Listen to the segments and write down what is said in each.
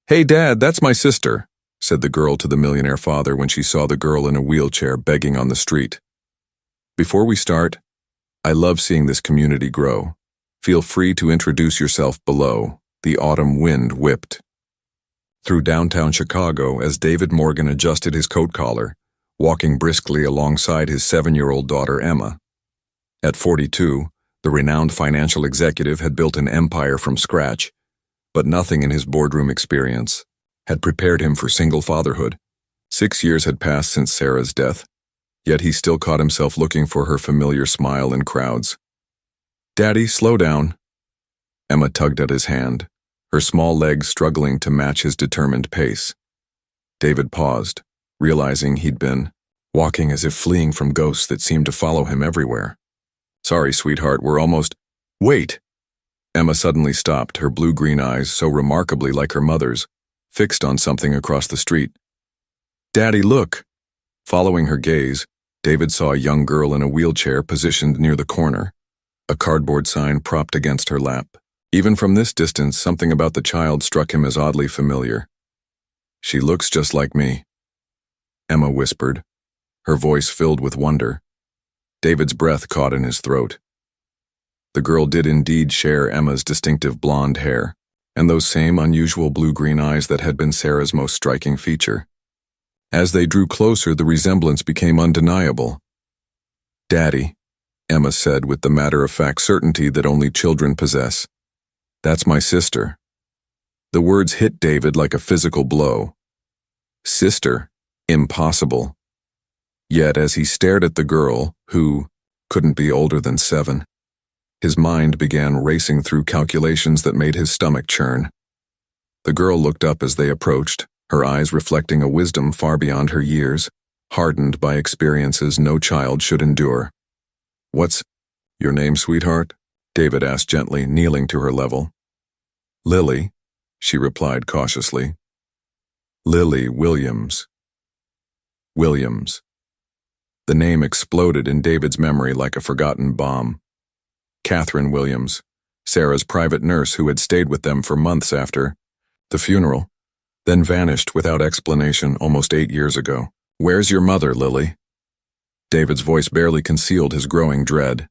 "Hey, Dad, that's my sister," said the girl to the millionaire father when she saw the girl in a wheelchair begging on the street. "Before we start, I love seeing this community grow. Feel free to introduce yourself below." The autumn wind whipped through downtown Chicago as David Morgan adjusted his coat collar, walking briskly alongside his 7-year-old daughter Emma. At 42, the renowned financial executive had built an empire from scratch, but nothing in his boardroom experience had prepared him for single fatherhood. 6 years had passed since Sarah's death, yet he still caught himself looking for her familiar smile in crowds. "Daddy, slow down." Emma tugged at his hand, her small legs struggling to match his determined pace. David paused, realizing he'd been walking as if fleeing from ghosts that seemed to follow him everywhere. "Sorry, sweetheart, we're almost—" "Wait!" Emma suddenly stopped, her blue-green eyes, so remarkably like her mother's, fixed on something across the street. "Daddy, look!" Following her gaze, David saw a young girl in a wheelchair positioned near the corner, a cardboard sign propped against her lap. Even from this distance, something about the child struck him as oddly familiar. "She looks just like me," Emma whispered, her voice filled with wonder. David's breath caught in his throat. The girl did indeed share Emma's distinctive blonde hair, and those same unusual blue-green eyes that had been Sarah's most striking feature. As they drew closer, the resemblance became undeniable. "Daddy," Emma said with the matter-of-fact certainty that only children possess. "That's my sister." The words hit David like a physical blow. Sister? Impossible. Yet as he stared at the girl, who couldn't be older than 7, his mind began racing through calculations that made his stomach churn. The girl looked up as they approached, her eyes reflecting a wisdom far beyond her years, hardened by experiences no child should endure. "What's your name, sweetheart?" David asked gently, kneeling to her level. "Lily," she replied cautiously. "Lily Williams." Williams. The name exploded in David's memory like a forgotten bomb. Catherine Williams, Sarah's private nurse who had stayed with them for months after the funeral, then vanished without explanation almost 8 years ago. "Where's your mother, Lily?" David's voice barely concealed his growing dread.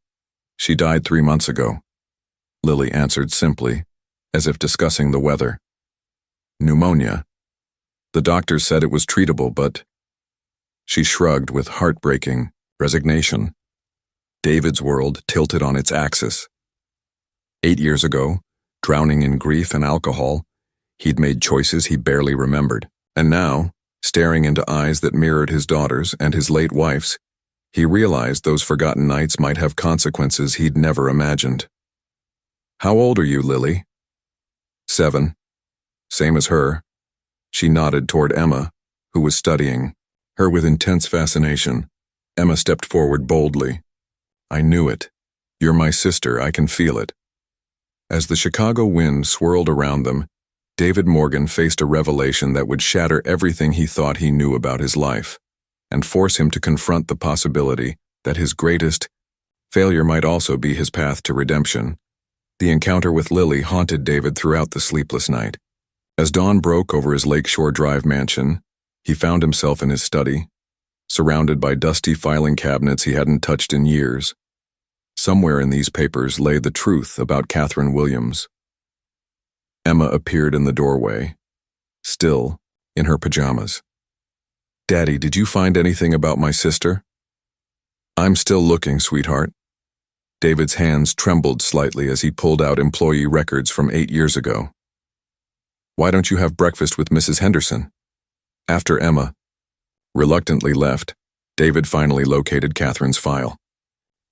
"She died 3 months ago," Lily answered simply, as if discussing the weather. "Pneumonia. The doctors said it was treatable, but—" She shrugged with heartbreaking resignation. David's world tilted on its axis. 8 years ago, drowning in grief and alcohol, he'd made choices he barely remembered. And now, staring into eyes that mirrored his daughter's and his late wife's, he realized those forgotten nights might have consequences he'd never imagined. "How old are you, Lily?" 7. Same as her. She nodded toward Emma, who was studying her with intense fascination. Emma stepped forward boldly. "I knew it. You're my sister, I can feel it." As the Chicago wind swirled around them, David Morgan faced a revelation that would shatter everything he thought he knew about his life, and force him to confront the possibility that his greatest failure might also be his path to redemption. The encounter with Lily haunted David throughout the sleepless night. As dawn broke over his Lakeshore Drive mansion, he found himself in his study, surrounded by dusty filing cabinets he hadn't touched in years. Somewhere in these papers lay the truth about Catherine Williams. Emma appeared in the doorway, still in her pajamas. "Daddy, did you find anything about my sister?" "I'm still looking, sweetheart." David's hands trembled slightly as he pulled out employee records from 8 years ago. "Why don't you have breakfast with Mrs. Henderson?" After Emma reluctantly left, David finally located Catherine's file.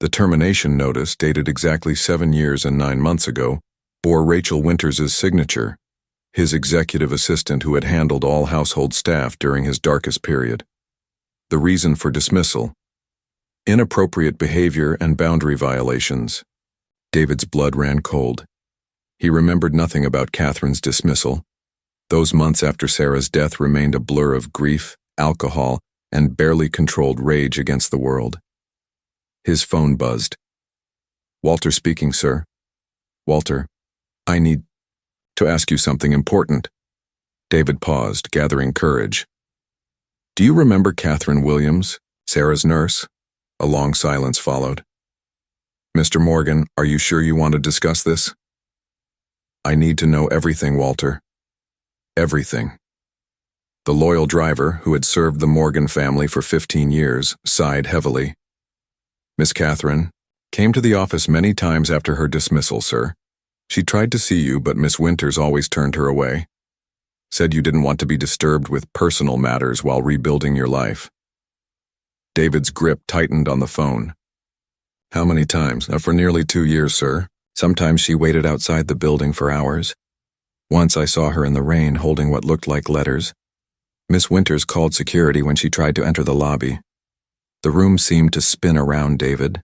The termination notice, dated exactly 7 years and 9 months ago, bore Rachel Winters' signature, his executive assistant who had handled all household staff during his darkest period. The reason for dismissal: inappropriate behavior and boundary violations. David's blood ran cold. He remembered nothing about Catherine's dismissal. Those months after Sarah's death remained a blur of grief, alcohol, and barely controlled rage against the world. His phone buzzed. "Walter speaking, sir." "Walter, I need to ask you something important." David paused, gathering courage. Do you remember Catherine Williams, Sarah's nurse? A long silence followed. Mr. Morgan, are you sure you want to discuss this? I need to know everything, Walter. Everything. The loyal driver, who had served the Morgan family for 15 years, sighed heavily. Miss Catherine came to the office many times after her dismissal, sir. She tried to see you, but Miss Winters always turned her away. Said you didn't want to be disturbed with personal matters while rebuilding your life. David's grip tightened on the phone. How many times? For nearly 2 years, sir. Sometimes she waited outside the building for hours. Once I saw her in the rain holding what looked like letters. Miss Winters called security when she tried to enter the lobby. The room seemed to spin around David.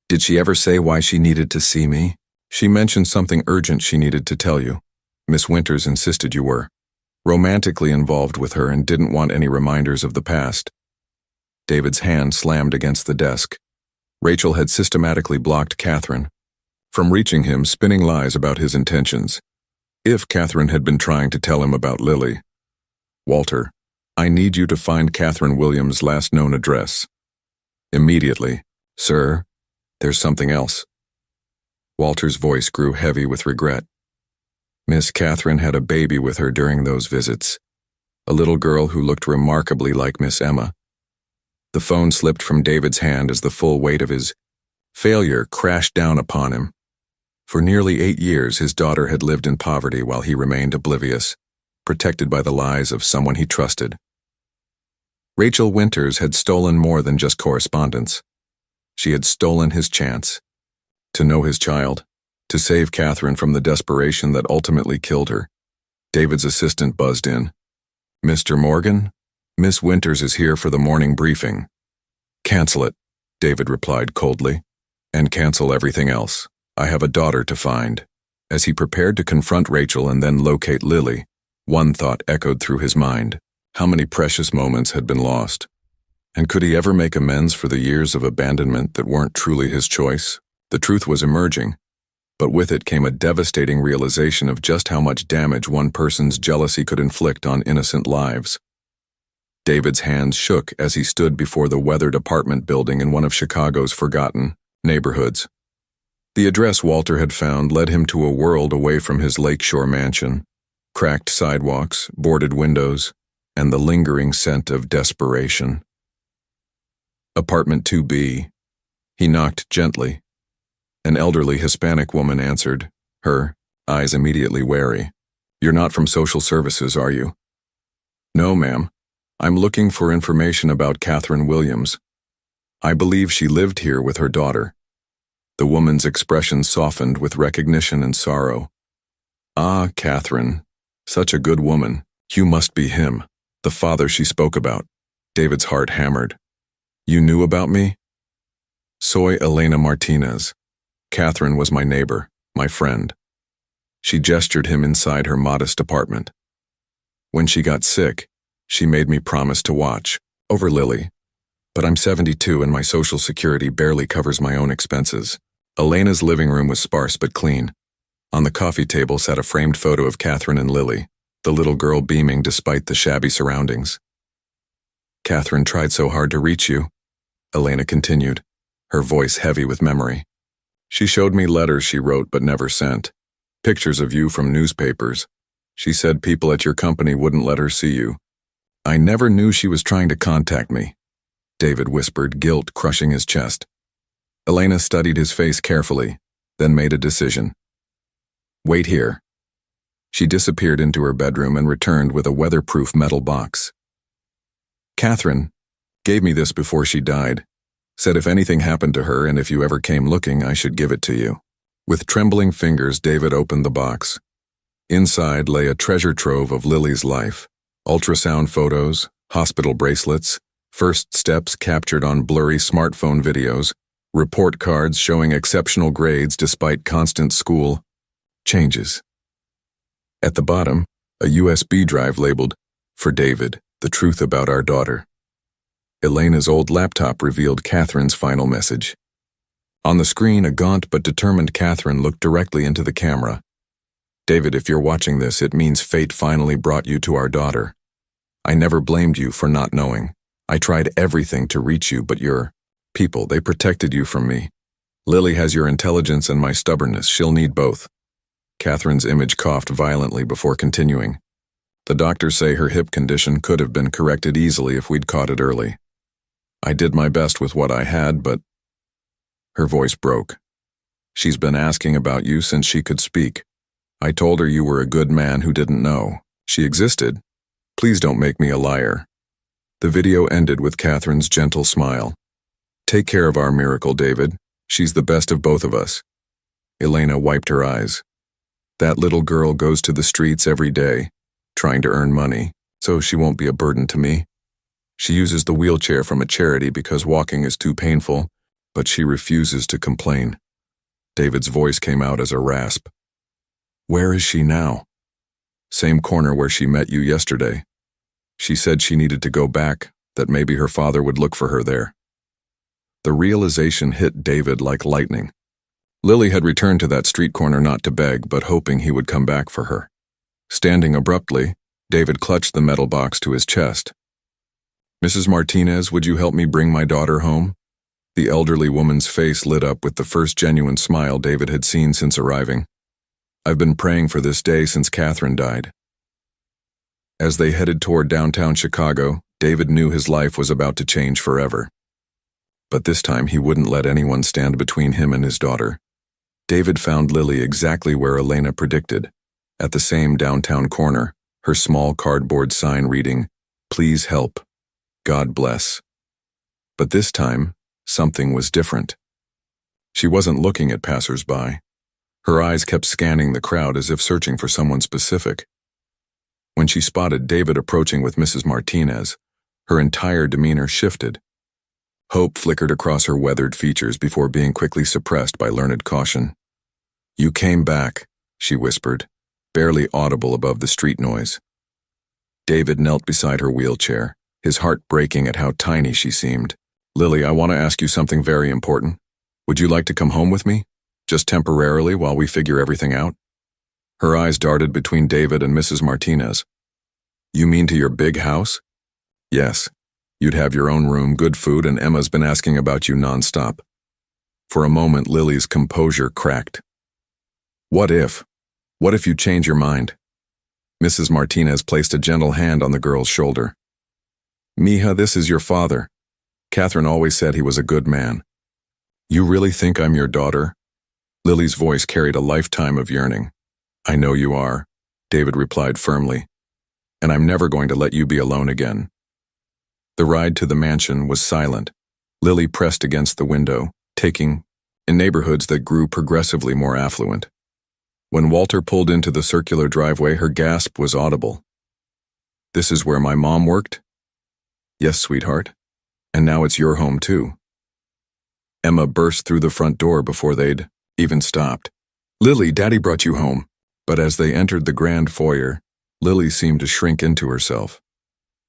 Did she ever say why she needed to see me? She mentioned something urgent she needed to tell you. Miss Winters insisted you were romantically involved with her and didn't want any reminders of the past. David's hand slammed against the desk. Rachel had systematically blocked Catherine from reaching him, spinning lies about his intentions. If Catherine had been trying to tell him about Lily. Walter, I need you to find Catherine Williams' last known address. Immediately. Sir, there's something else. Walter's voice grew heavy with regret. Miss Catherine had a baby with her during those visits, a little girl who looked remarkably like Miss Emma. The phone slipped from David's hand as the full weight of his failure crashed down upon him. For nearly 8 years, his daughter had lived in poverty while he remained oblivious, protected by the lies of someone he trusted. Rachel Winters had stolen more than just correspondence. She had stolen his chance to know his child, to save Catherine from the desperation that ultimately killed her. David's assistant buzzed in. Mr. Morgan, Miss Winters is here for the morning briefing. Cancel it, David replied coldly, and cancel everything else. I have a daughter to find. As he prepared to confront Rachel and then locate Lily, one thought echoed through his mind. How many precious moments had been lost? And could he ever make amends for the years of abandonment that weren't truly his choice? The truth was emerging, but with it came a devastating realization of just how much damage one person's jealousy could inflict on innocent lives. David's hands shook as he stood before the weathered apartment building in one of Chicago's forgotten neighborhoods. The address Walter had found led him to a world away from his lakeshore mansion. Cracked sidewalks, boarded windows, and the lingering scent of desperation. Apartment 2B. He knocked gently. An elderly Hispanic woman answered, her eyes immediately wary. You're not from social services, are you? No, ma'am. I'm looking for information about Catherine Williams. I believe she lived here with her daughter. The woman's expression softened with recognition and sorrow. Ah, Catherine. Such a good woman. You must be him, the father she spoke about. David's heart hammered. You knew about me? Soy Elena Martinez. Catherine was my neighbor, my friend. She gestured him inside her modest apartment. When she got sick, she made me promise to watch over Lily. But I'm 72 and my social security barely covers my own expenses. Elena's living room was sparse but clean. On the coffee table sat a framed photo of Catherine and Lily, the little girl beaming despite the shabby surroundings. Catherine tried so hard to reach you, Elena continued, her voice heavy with memory. She showed me letters she wrote but never sent, pictures of you from newspapers. She said people at your company wouldn't let her see you. I never knew she was trying to contact me, David whispered, guilt crushing his chest. Elena studied his face carefully, then made a decision. Wait here. She disappeared into her bedroom and returned with a weatherproof metal box. Catherine gave me this before she died. Said if anything happened to her and if you ever came looking, I should give it to you. With trembling fingers, David opened the box. Inside lay a treasure trove of Lily's life. Ultrasound photos, hospital bracelets, first steps captured on blurry smartphone videos, report cards showing exceptional grades despite constant school changes. At the bottom, a USB drive labeled, "For David, the truth about our daughter." Elena's old laptop revealed Catherine's final message. On the screen, a gaunt but determined Catherine looked directly into the camera. David, if you're watching this, it means fate finally brought you to our daughter. I never blamed you for not knowing. I tried everything to reach you, but your people, they protected you from me. Lily has your intelligence and my stubbornness. She'll need both. Catherine's image coughed violently before continuing. The doctors say her hip condition could have been corrected easily if we'd caught it early. I did my best with what I had, but... Her voice broke. She's been asking about you since she could speak. I told her you were a good man who didn't know. She existed. Please don't make me a liar. The video ended with Catherine's gentle smile. Take care of our miracle, David. She's the best of both of us. Elena wiped her eyes. That little girl goes to the streets every day, trying to earn money, so she won't be a burden to me. She uses the wheelchair from a charity because walking is too painful, but she refuses to complain. David's voice came out as a rasp. Where is she now? Same corner where she met you yesterday. She said she needed to go back, that maybe her father would look for her there. The realization hit David like lightning. Lily had returned to that street corner not to beg, but hoping he would come back for her. Standing abruptly, David clutched the metal box to his chest. Mrs. Martinez, would you help me bring my daughter home? The elderly woman's face lit up with the first genuine smile David had seen since arriving. I've been praying for this day since Catherine died. As they headed toward downtown Chicago, David knew his life was about to change forever. But this time he wouldn't let anyone stand between him and his daughter. David found Lily exactly where Elena predicted, at the same downtown corner, her small cardboard sign reading, "Please help. God bless." But this time, something was different. She wasn't looking at passers-by. Her eyes kept scanning the crowd as if searching for someone specific. When she spotted David approaching with Mrs. Martinez, her entire demeanor shifted. Hope flickered across her weathered features before being quickly suppressed by learned caution. "You came back," she whispered, barely audible above the street noise. David knelt beside her wheelchair, his heart breaking at how tiny she seemed. "Lily, I want to ask you something very important. Would you like to come home with me? Just temporarily while we figure everything out?" Her eyes darted between David and Mrs. Martinez. "You mean to your big house?" "Yes. You'd have your own room, good food, and Emma's been asking about you nonstop." For a moment, Lily's composure cracked. What if you change your mind?" Mrs. Martinez placed a gentle hand on the girl's shoulder. "Mija, this is your father. Catherine always said he was a good man. You really think I'm your daughter?" Lily's voice carried a lifetime of yearning. "I know you are," David replied firmly. "And I'm never going to let you be alone again." The ride to the mansion was silent. Lily pressed against the window, taking in neighborhoods that grew progressively more affluent. When Walter pulled into the circular driveway, her gasp was audible. "This is where my mom worked?" "Yes, sweetheart. And now it's your home too." Emma burst through the front door before they'd even stopped. "Lily, Daddy brought you home." But as they entered the grand foyer, Lily seemed to shrink into herself.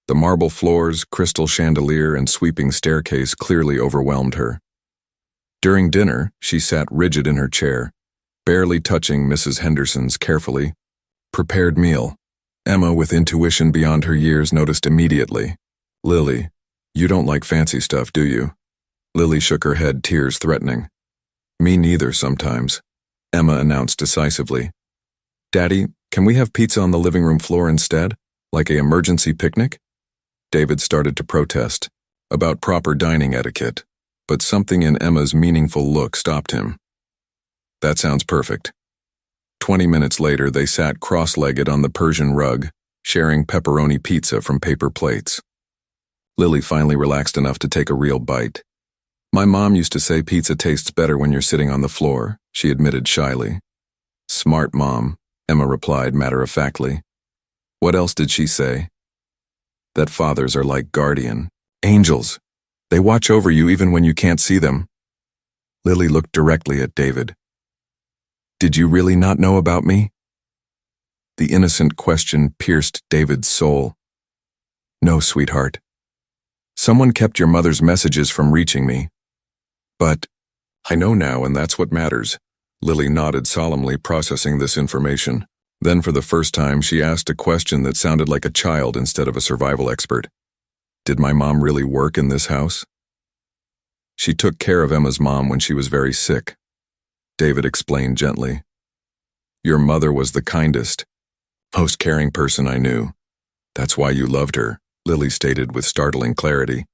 The marble floors, crystal chandelier, and sweeping staircase clearly overwhelmed her. During dinner, she sat rigid in her chair, barely touching Mrs. Henderson's carefully prepared meal. Emma, with intuition beyond her years, noticed immediately. "Lily, you don't like fancy stuff, do you?" Lily shook her head, tears threatening. "Me neither sometimes," Emma announced decisively. "Daddy, can we have pizza on the living room floor instead, like an emergency picnic?" David started to protest about proper dining etiquette, but something in Emma's meaningful look stopped him. "That sounds perfect." 20 minutes later, they sat cross-legged on the Persian rug, sharing pepperoni pizza from paper plates. Lily finally relaxed enough to take a real bite. "My mom used to say pizza tastes better when you're sitting on the floor," she admitted shyly. "Smart mom," Emma replied matter-of-factly. "What else did she say?" "That fathers are like guardian angels. They watch over you even when you can't see them." Lily looked directly at David. "Did you really not know about me?" The innocent question pierced David's soul. "No, sweetheart. Someone kept your mother's messages from reaching me. But I know now, and that's what matters." Lily nodded solemnly, processing this information. Then for the first time, she asked a question that sounded like a child instead of a survival expert. Did my mom really work in this house? She took care of Emma's mom when she was very sick. David explained gently. Your mother was the kindest, most caring person I knew. That's why you loved her, Lily stated with startling clarity.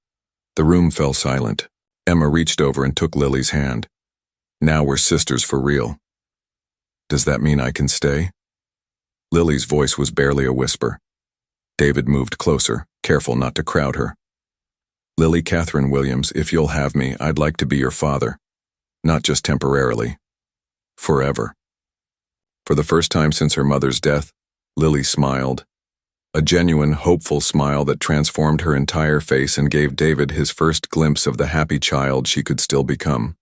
The room fell silent. Emma reached over and took Lily's hand. Now we're sisters for real. Does that mean I can stay? Lily's voice was barely a whisper. David moved closer, careful not to crowd her. Lily Catherine Williams, if you'll have me, I'd like to be your father. Not just temporarily. Forever. For the first time since her mother's death, Lily smiled. A genuine, hopeful smile that transformed her entire face and gave David his first glimpse of the happy child she could still become.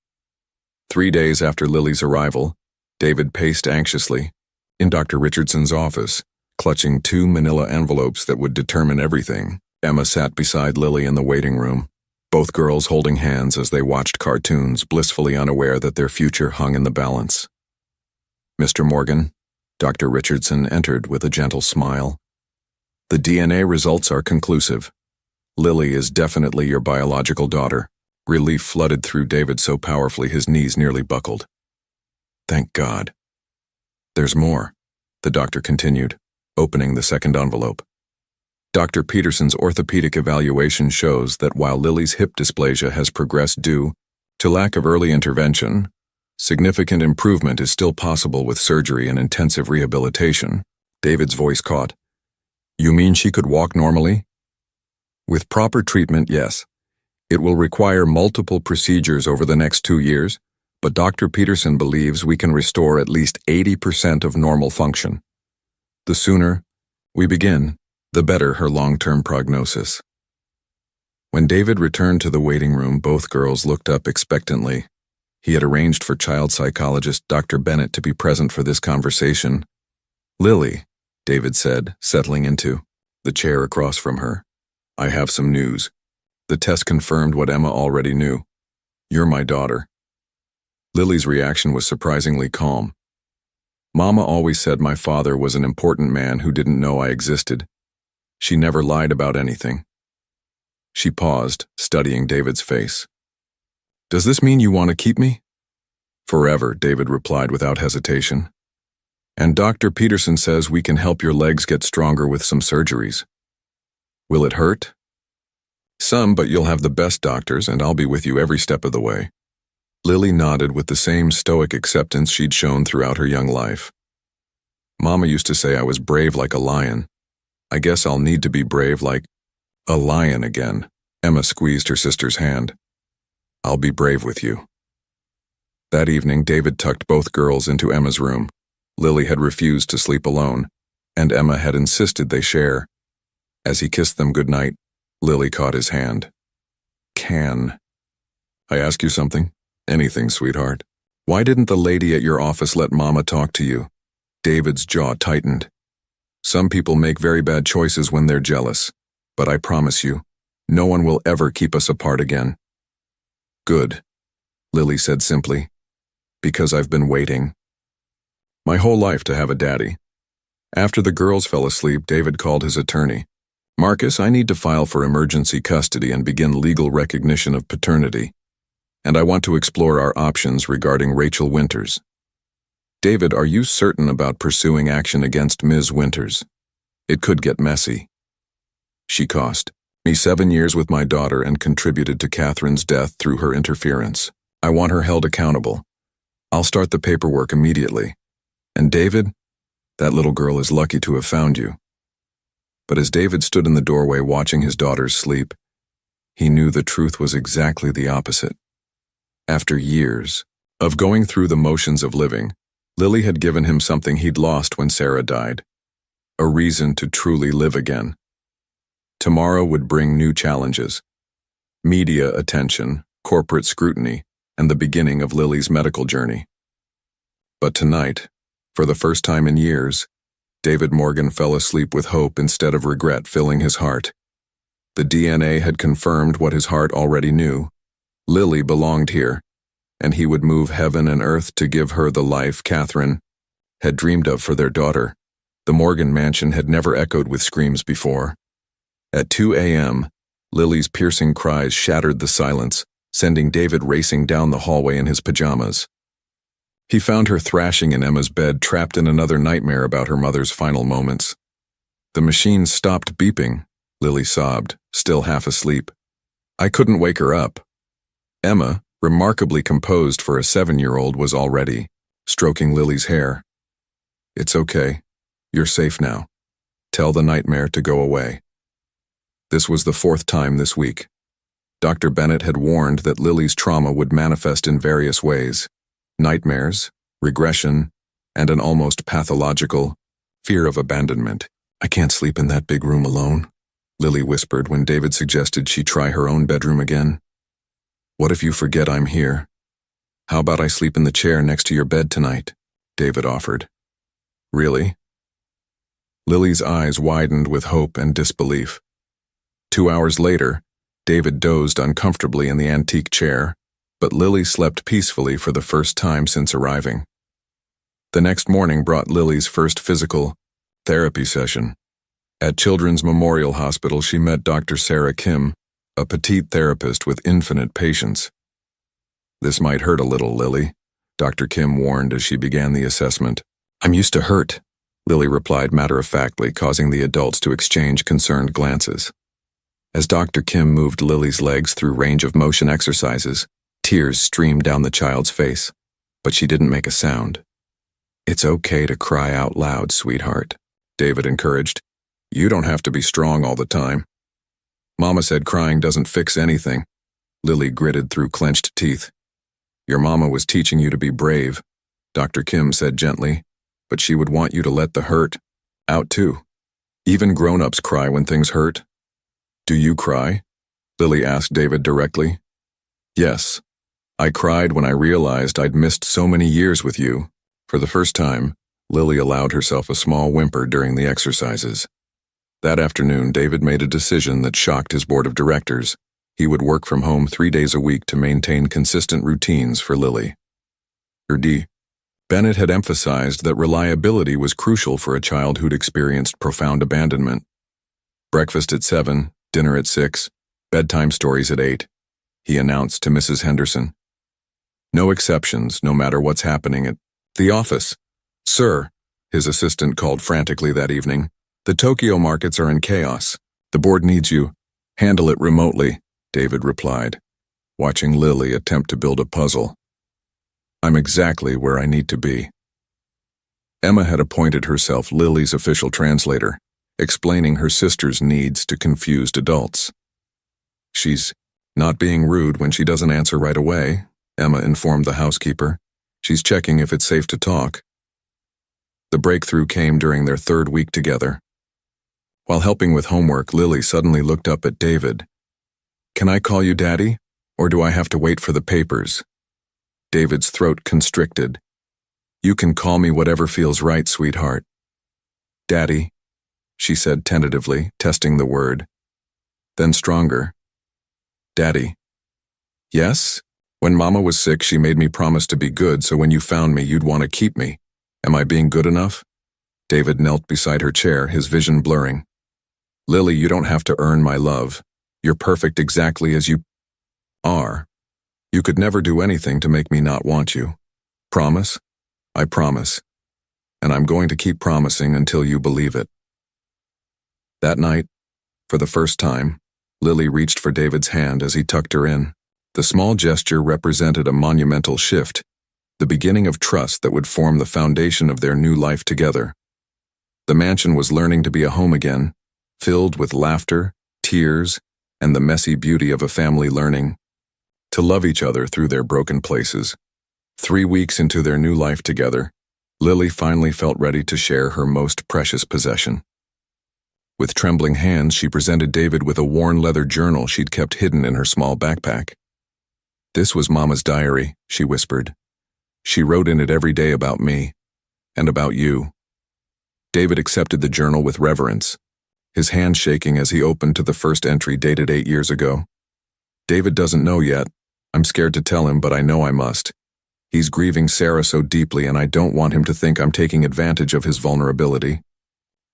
3 days after Lily's arrival, David paced anxiously in Dr. Richardson's office, clutching 2 manila envelopes that would determine everything. Emma sat beside Lily in the waiting room, both girls holding hands as they watched cartoons, blissfully unaware that their future hung in the balance. Mr. Morgan, Dr. Richardson entered with a gentle smile. The DNA results are conclusive. Lily is definitely your biological daughter. Relief flooded through David so powerfully his knees nearly buckled. Thank God. There's more, the doctor continued, opening the second envelope. Dr. Peterson's orthopedic evaluation shows that while Lily's hip dysplasia has progressed due to lack of early intervention, significant improvement is still possible with surgery and intensive rehabilitation. David's voice caught. You mean she could walk normally? With proper treatment, yes. It will require multiple procedures over the next 2 years, but Dr. Peterson believes we can restore at least 80% of normal function. The sooner we begin, the better her long-term prognosis. When David returned to the waiting room, both girls looked up expectantly. He had arranged for child psychologist Dr. Bennett to be present for this conversation. Lily, David said, settling into the chair across from her. I have some news. The test confirmed what Emma already knew. You're my daughter. Lily's reaction was surprisingly calm. Mama always said my father was an important man who didn't know I existed. She never lied about anything. She paused, studying David's face. Does this mean you want to keep me? Forever, David replied without hesitation. And Dr. Peterson says we can help your legs get stronger with some surgeries. Will it hurt? Some, but you'll have the best doctors and I'll be with you every step of the way. Lily nodded with the same stoic acceptance she'd shown throughout her young life. Mama used to say I was brave like a lion. I guess I'll need to be brave like a lion again. Emma squeezed her sister's hand. I'll be brave with you. That evening, David tucked both girls into Emma's room. Lily had refused to sleep alone, and Emma had insisted they share. As he kissed them goodnight, Lily caught his hand. Can I ask you something? Anything, sweetheart. Why didn't the lady at your office let Mama talk to you? David's jaw tightened. Some people make very bad choices when they're jealous, but I promise you, no one will ever keep us apart again. Good, Lily said simply, because I've been waiting my whole life to have a daddy. After the girls fell asleep, David called his attorney. Marcus, I need to file for emergency custody and begin legal recognition of paternity, and I want to explore our options regarding Rachel Winters. David, are you certain about pursuing action against Ms. Winters? It could get messy. She cost me 7 years with my daughter and contributed to Catherine's death through her interference. I want her held accountable. I'll start the paperwork immediately. And David, that little girl is lucky to have found you. But as David stood in the doorway watching his daughters sleep, he knew the truth was exactly the opposite. After years of going through the motions of living, Lily had given him something he'd lost when Sarah died. A reason to truly live again. Tomorrow would bring new challenges. Media attention, corporate scrutiny, and the beginning of Lily's medical journey. But tonight, for the first time in years, David Morgan fell asleep with hope instead of regret filling his heart. The DNA had confirmed what his heart already knew. Lily belonged here, and he would move heaven and earth to give her the life Catherine had dreamed of for their daughter. The Morgan mansion had never echoed with screams before. At 2 a.m., Lily's piercing cries shattered the silence, sending David racing down the hallway in his pajamas. He found her thrashing in Emma's bed, trapped in another nightmare about her mother's final moments. The machine stopped beeping, Lily sobbed, still half asleep. I couldn't wake her up. Emma, remarkably composed for a 7-year-old, was already stroking Lily's hair. It's okay. You're safe now. Tell the nightmare to go away. This was the 4th time this week. Dr. Bennett had warned that Lily's trauma would manifest in various ways: nightmares, regression, and an almost pathological fear of abandonment. I can't sleep in that big room alone, Lily whispered when David suggested she try her own bedroom again. What if you forget I'm here? How about I sleep in the chair next to your bed tonight? David offered. Really? Lily's eyes widened with hope and disbelief. 2 hours later, David dozed uncomfortably in the antique chair, but Lily slept peacefully for the first time since arriving. The next morning brought Lily's first physical therapy session. At Children's Memorial Hospital, she met Dr. Sarah Kim, a petite therapist with infinite patience. This might hurt a little, Lily, Dr. Kim warned as she began the assessment. I'm used to hurt, Lily replied matter-of-factly, causing the adults to exchange concerned glances. As Dr. Kim moved Lily's legs through range of motion exercises, tears streamed down the child's face, but she didn't make a sound. It's okay to cry out loud, sweetheart, David encouraged. You don't have to be strong all the time. Mama said crying doesn't fix anything. Lily gritted through clenched teeth. Your mama was teaching you to be brave, Dr. Kim said gently, but she would want you to let the hurt out too. Even grown-ups cry when things hurt. Do you cry? Lily asked David directly. Yes. I cried when I realized I'd missed so many years with you. For the first time, Lily allowed herself a small whimper during the exercises. That afternoon, David made a decision that shocked his board of directors. He would work from home 3 days a week to maintain consistent routines for Lily. Bennett had emphasized that reliability was crucial for a child who'd experienced profound abandonment. Breakfast at 7, dinner at 6, bedtime stories at 8, he announced to Mrs. Henderson. No exceptions, no matter what's happening at the office. Sir, his assistant called frantically that evening, the Tokyo markets are in chaos. The board needs you. Handle it remotely, David replied, watching Lily attempt to build a puzzle. I'm exactly where I need to be. Emma had appointed herself Lily's official translator, explaining her sister's needs to confused adults. She's not being rude when she doesn't answer right away, Emma informed the housekeeper. She's checking if it's safe to talk. The breakthrough came during their 3rd week together. While helping with homework, Lily suddenly looked up at David. Can I call you Daddy, or do I have to wait for the papers? David's throat constricted. You can call me whatever feels right, sweetheart. Daddy, she said tentatively, testing the word. Then stronger. Daddy. Yes? When Mama was sick, she made me promise to be good, so when you found me, you'd want to keep me. Am I being good enough? David knelt beside her chair, his vision blurring. Lily, you don't have to earn my love. You're perfect exactly as you are. You could never do anything to make me not want you. Promise? I promise. And I'm going to keep promising until you believe it. That night, for the first time, Lily reached for David's hand as he tucked her in. The small gesture represented a monumental shift, the beginning of trust that would form the foundation of their new life together. The mansion was learning to be a home again, filled with laughter, tears, and the messy beauty of a family learning to love each other through their broken places. 3 weeks into their new life together, Lily finally felt ready to share her most precious possession. With trembling hands, she presented David with a worn leather journal she'd kept hidden in her small backpack. This was Mama's diary, she whispered. She wrote in it every day about me, and about you. David accepted the journal with reverence, his hand shaking as he opened to the first entry dated 8 years ago. David doesn't know yet. I'm scared to tell him, but I know I must. He's grieving Sarah so deeply, and I don't want him to think I'm taking advantage of his vulnerability.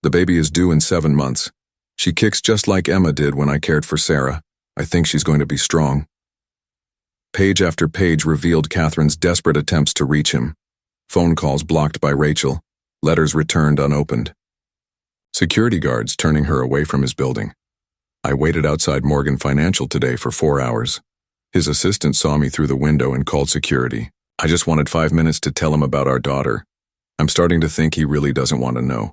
The baby is due in 7 months. She kicks just like Emma did when I cared for Sarah. I think she's going to be strong. Page after page revealed Catherine's desperate attempts to reach him. Phone calls blocked by Rachel. Letters returned unopened. Security guards turning her away from his building. I waited outside Morgan Financial today for 4 hours. His assistant saw me through the window and called security. I just wanted 5 minutes to tell him about our daughter. I'm starting to think he really doesn't want to know.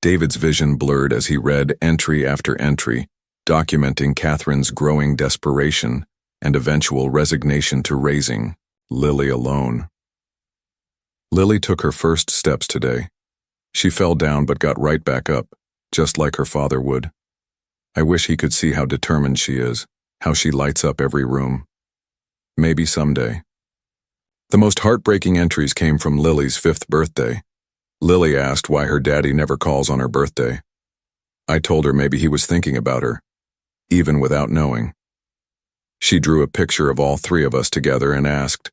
David's vision blurred as he read entry after entry, documenting Catherine's growing desperation and eventual resignation to raising Lily alone. Lily took her first steps today. She fell down but got right back up, just like her father would. I wish he could see how determined she is, how she lights up every room. Maybe someday. The most heartbreaking entries came from Lily's 5th birthday. Lily asked why her daddy never calls on her birthday. I told her maybe he was thinking about her, even without knowing. She drew a picture of all 3 of us together and asked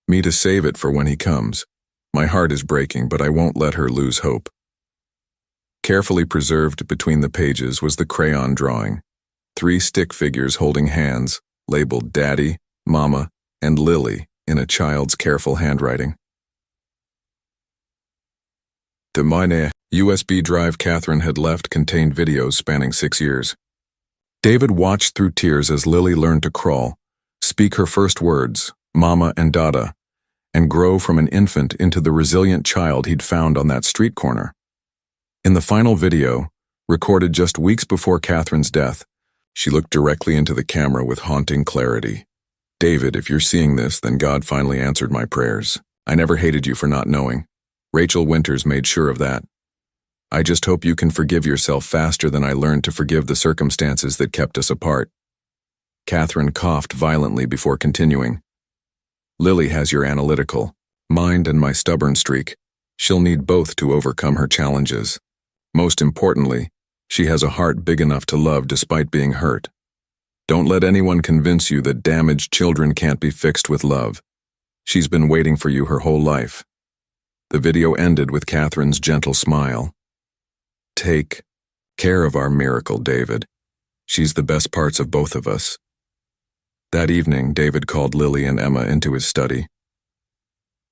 me to save it for when he comes. My heart is breaking, but I won't let her lose hope. Carefully preserved between the pages was the crayon drawing. 3 stick figures holding hands, labeled Daddy, Mama, and Lily in a child's careful handwriting. The MILLIONAIRE USB drive Catherine had left contained videos spanning 6 years. David watched through tears as Lily learned to crawl, speak her first words, Mama and Dada, and grow from an infant into the resilient child he'd found on that street corner. In the final video, recorded just weeks before Catherine's death, she looked directly into the camera with haunting clarity. David, if you're seeing this, then God finally answered my prayers. I never hated you for not knowing. Rachel Winters made sure of that. I just hope you can forgive yourself faster than I learned to forgive the circumstances that kept us apart. Catherine coughed violently before continuing. Lily has your analytical mind and my stubborn streak. She'll need both to overcome her challenges. Most importantly, she has a heart big enough to love despite being hurt. Don't let anyone convince you that damaged children can't be fixed with love. She's been waiting for you her whole life. The video ended with Catherine's gentle smile. Take care of our miracle, David. She's the best parts of both of us. That evening, David called Lily and Emma into his study.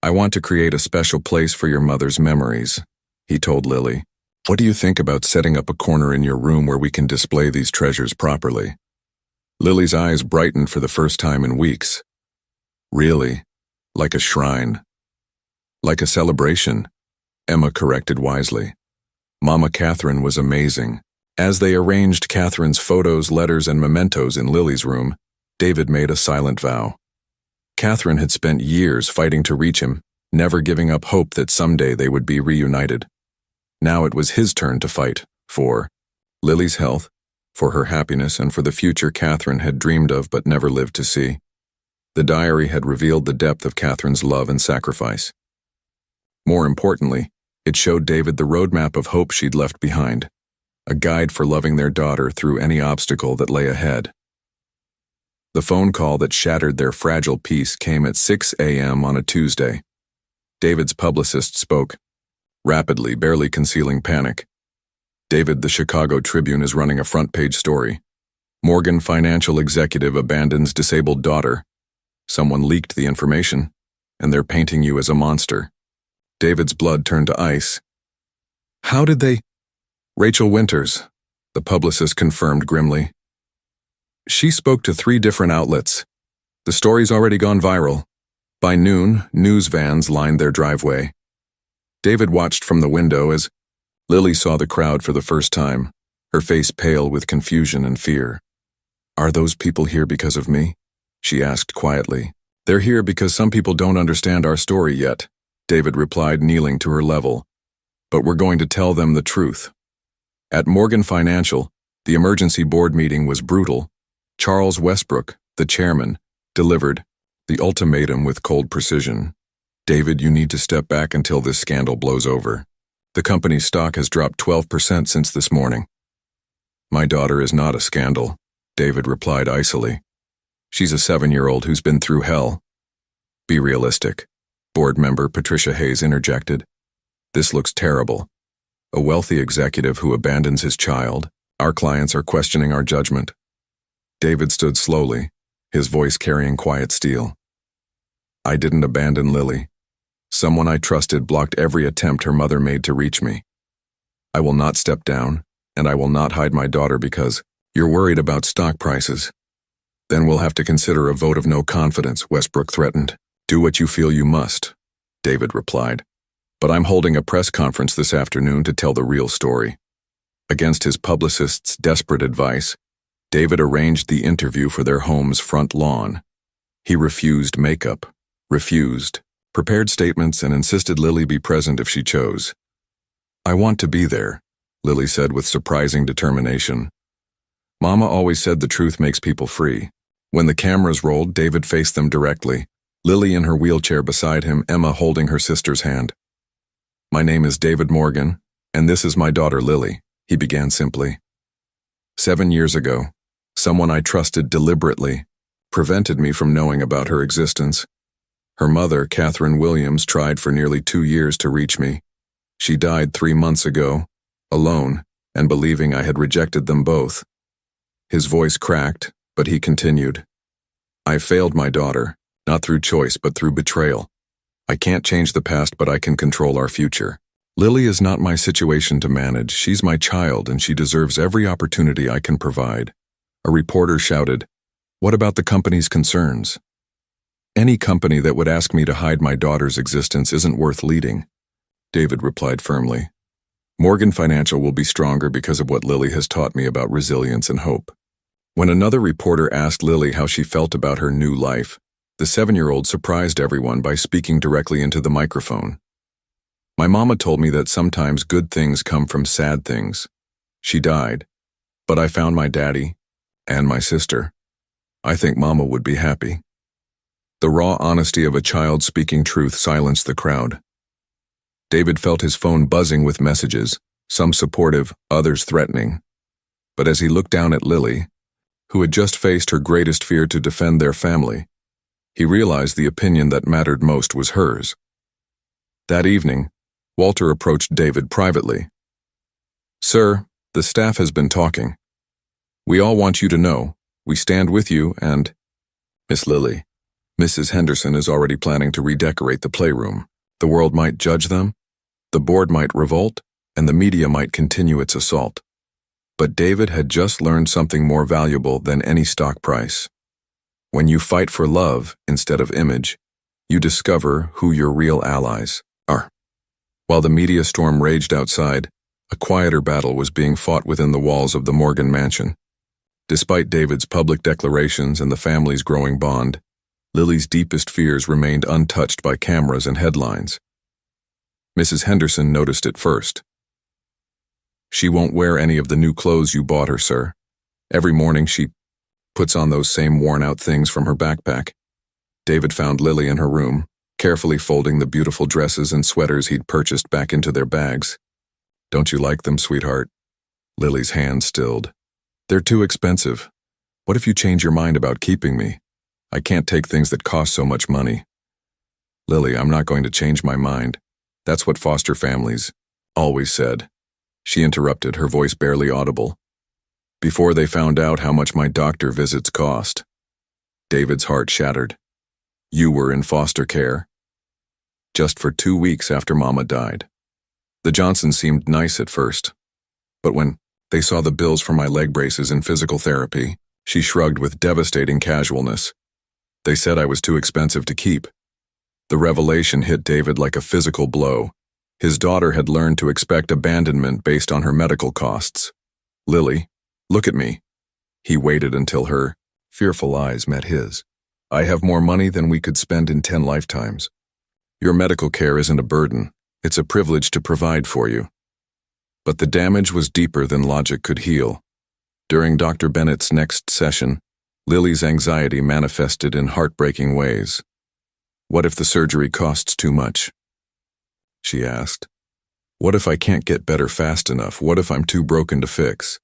I want to create a special place for your mother's memories, he told Lily. What do you think about setting up a corner in your room where we can display these treasures properly? Lily's eyes brightened for the first time in weeks. Really? Like a shrine? Like a celebration? Emma corrected wisely. Mama Catherine was amazing. As they arranged Catherine's photos, letters, and mementos in Lily's room, David made a silent vow. Catherine had spent years fighting to reach him, never giving up hope that someday they would be reunited. Now it was his turn to fight for Lily's health, for her happiness, and for the future Catherine had dreamed of but never lived to see. The diary had revealed the depth of Catherine's love and sacrifice. More importantly, it showed David the roadmap of hope she'd left behind, a guide for loving their daughter through any obstacle that lay ahead. The phone call that shattered their fragile peace came at 6 a.m. on a Tuesday. David's publicist spoke, rapidly, barely concealing panic. David, the Chicago Tribune is running a front-page story. Morgan Financial executive abandons disabled daughter. Someone leaked the information, and they're painting you as a monster. David's blood turned to ice. How did they? Rachel Winters, the publicist confirmed grimly. She spoke to 3 different outlets. The story's already gone viral. By noon, news vans lined their driveway. David watched from the window as Lily saw the crowd for the first time, her face pale with confusion and fear. Are those people here because of me? She asked quietly. They're here because some people don't understand our story yet, David replied, kneeling to her level. But we're going to tell them the truth. At Morgan Financial, the emergency board meeting was brutal. Charles Westbrook, the chairman, delivered the ultimatum with cold precision. David, you need to step back until this scandal blows over. The company's stock has dropped 12% since this morning. My daughter is not a scandal, David replied icily. She's a 7-year-old who's been through hell. Be realistic, board member Patricia Hayes interjected. This looks terrible. A wealthy executive who abandons his child. Our clients are questioning our judgment. David stood slowly, his voice carrying quiet steel. I didn't abandon Lily. Someone I trusted blocked every attempt her mother made to reach me. I will not step down, and I will not hide my daughter because you're worried about stock prices. Then we'll have to consider a vote of no confidence, Westbrook threatened. Do what you feel you must, David replied. But I'm holding a press conference this afternoon to tell the real story. Against his publicist's desperate advice, David arranged the interview for their home's front lawn. He refused makeup, prepared statements, and insisted Lily be present if she chose. I want to be there, Lily said with surprising determination. Mama always said the truth makes people free. When the cameras rolled, David faced them directly, Lily in her wheelchair beside him, Emma holding her sister's hand. My name is David Morgan, and this is my daughter Lily, he began simply. 7 years ago, someone I trusted deliberately prevented me from knowing about her existence. Her mother, Catherine Williams, tried for nearly 2 years to reach me. She died 3 months ago, alone, and believing I had rejected them both. His voice cracked, but he continued. I failed my daughter, not through choice but through betrayal. I can't change the past, but I can control our future. Lily is not my situation to manage. She's my child, and she deserves every opportunity I can provide. A reporter shouted, What about the company's concerns? Any company that would ask me to hide my daughter's existence isn't worth leading, David replied firmly. Morgan Financial will be stronger because of what Lily has taught me about resilience and hope. When another reporter asked Lily how she felt about her new life, the 7-year-old surprised everyone by speaking directly into the microphone. My mama told me that sometimes good things come from sad things. She died, but I found my daddy and my sister. I think Mama would be happy. The raw honesty of a child speaking truth silenced the crowd. David felt his phone buzzing with messages, some supportive, others threatening. But as he looked down at Lily, who had just faced her greatest fear to defend their family, he realized the opinion that mattered most was hers. That evening, Walter approached David privately. Sir, the staff has been talking. We all want you to know, we stand with you and… Miss Lily, Mrs. Henderson is already planning to redecorate the playroom. The world might judge them, the board might revolt, and the media might continue its assault. But David had just learned something more valuable than any stock price. When you fight for love instead of image, you discover who your real allies are. While the media storm raged outside, a quieter battle was being fought within the walls of the Morgan mansion. Despite David's public declarations and the family's growing bond, Lily's deepest fears remained untouched by cameras and headlines. Mrs. Henderson noticed it first. She won't wear any of the new clothes you bought her, sir. Every morning she puts on those same worn-out things from her backpack. David found Lily in her room, carefully folding the beautiful dresses and sweaters he'd purchased back into their bags. Don't you like them, sweetheart? Lily's hand stilled. They're too expensive. What if you change your mind about keeping me? I can't take things that cost so much money. Lily, I'm not going to change my mind. That's what foster families always said. She interrupted, her voice barely audible. Before they found out how much my doctor visits cost. David's heart shattered. You were in foster care. Just for 2 weeks after Mama died. The Johnsons seemed nice at first. But when they saw the bills for my leg braces and physical therapy, she shrugged with devastating casualness. They said I was too expensive to keep. The revelation hit David like a physical blow. His daughter had learned to expect abandonment based on her medical costs. Lily, look at me. He waited until her fearful eyes met his. I have more money than we could spend in 10 lifetimes. Your medical care isn't a burden. It's a privilege to provide for you. But the damage was deeper than logic could heal. During Dr. Bennett's next session, Lily's anxiety manifested in heartbreaking ways. What if the surgery costs too much? She asked. What if I can't get better fast enough? What if I'm too broken to fix?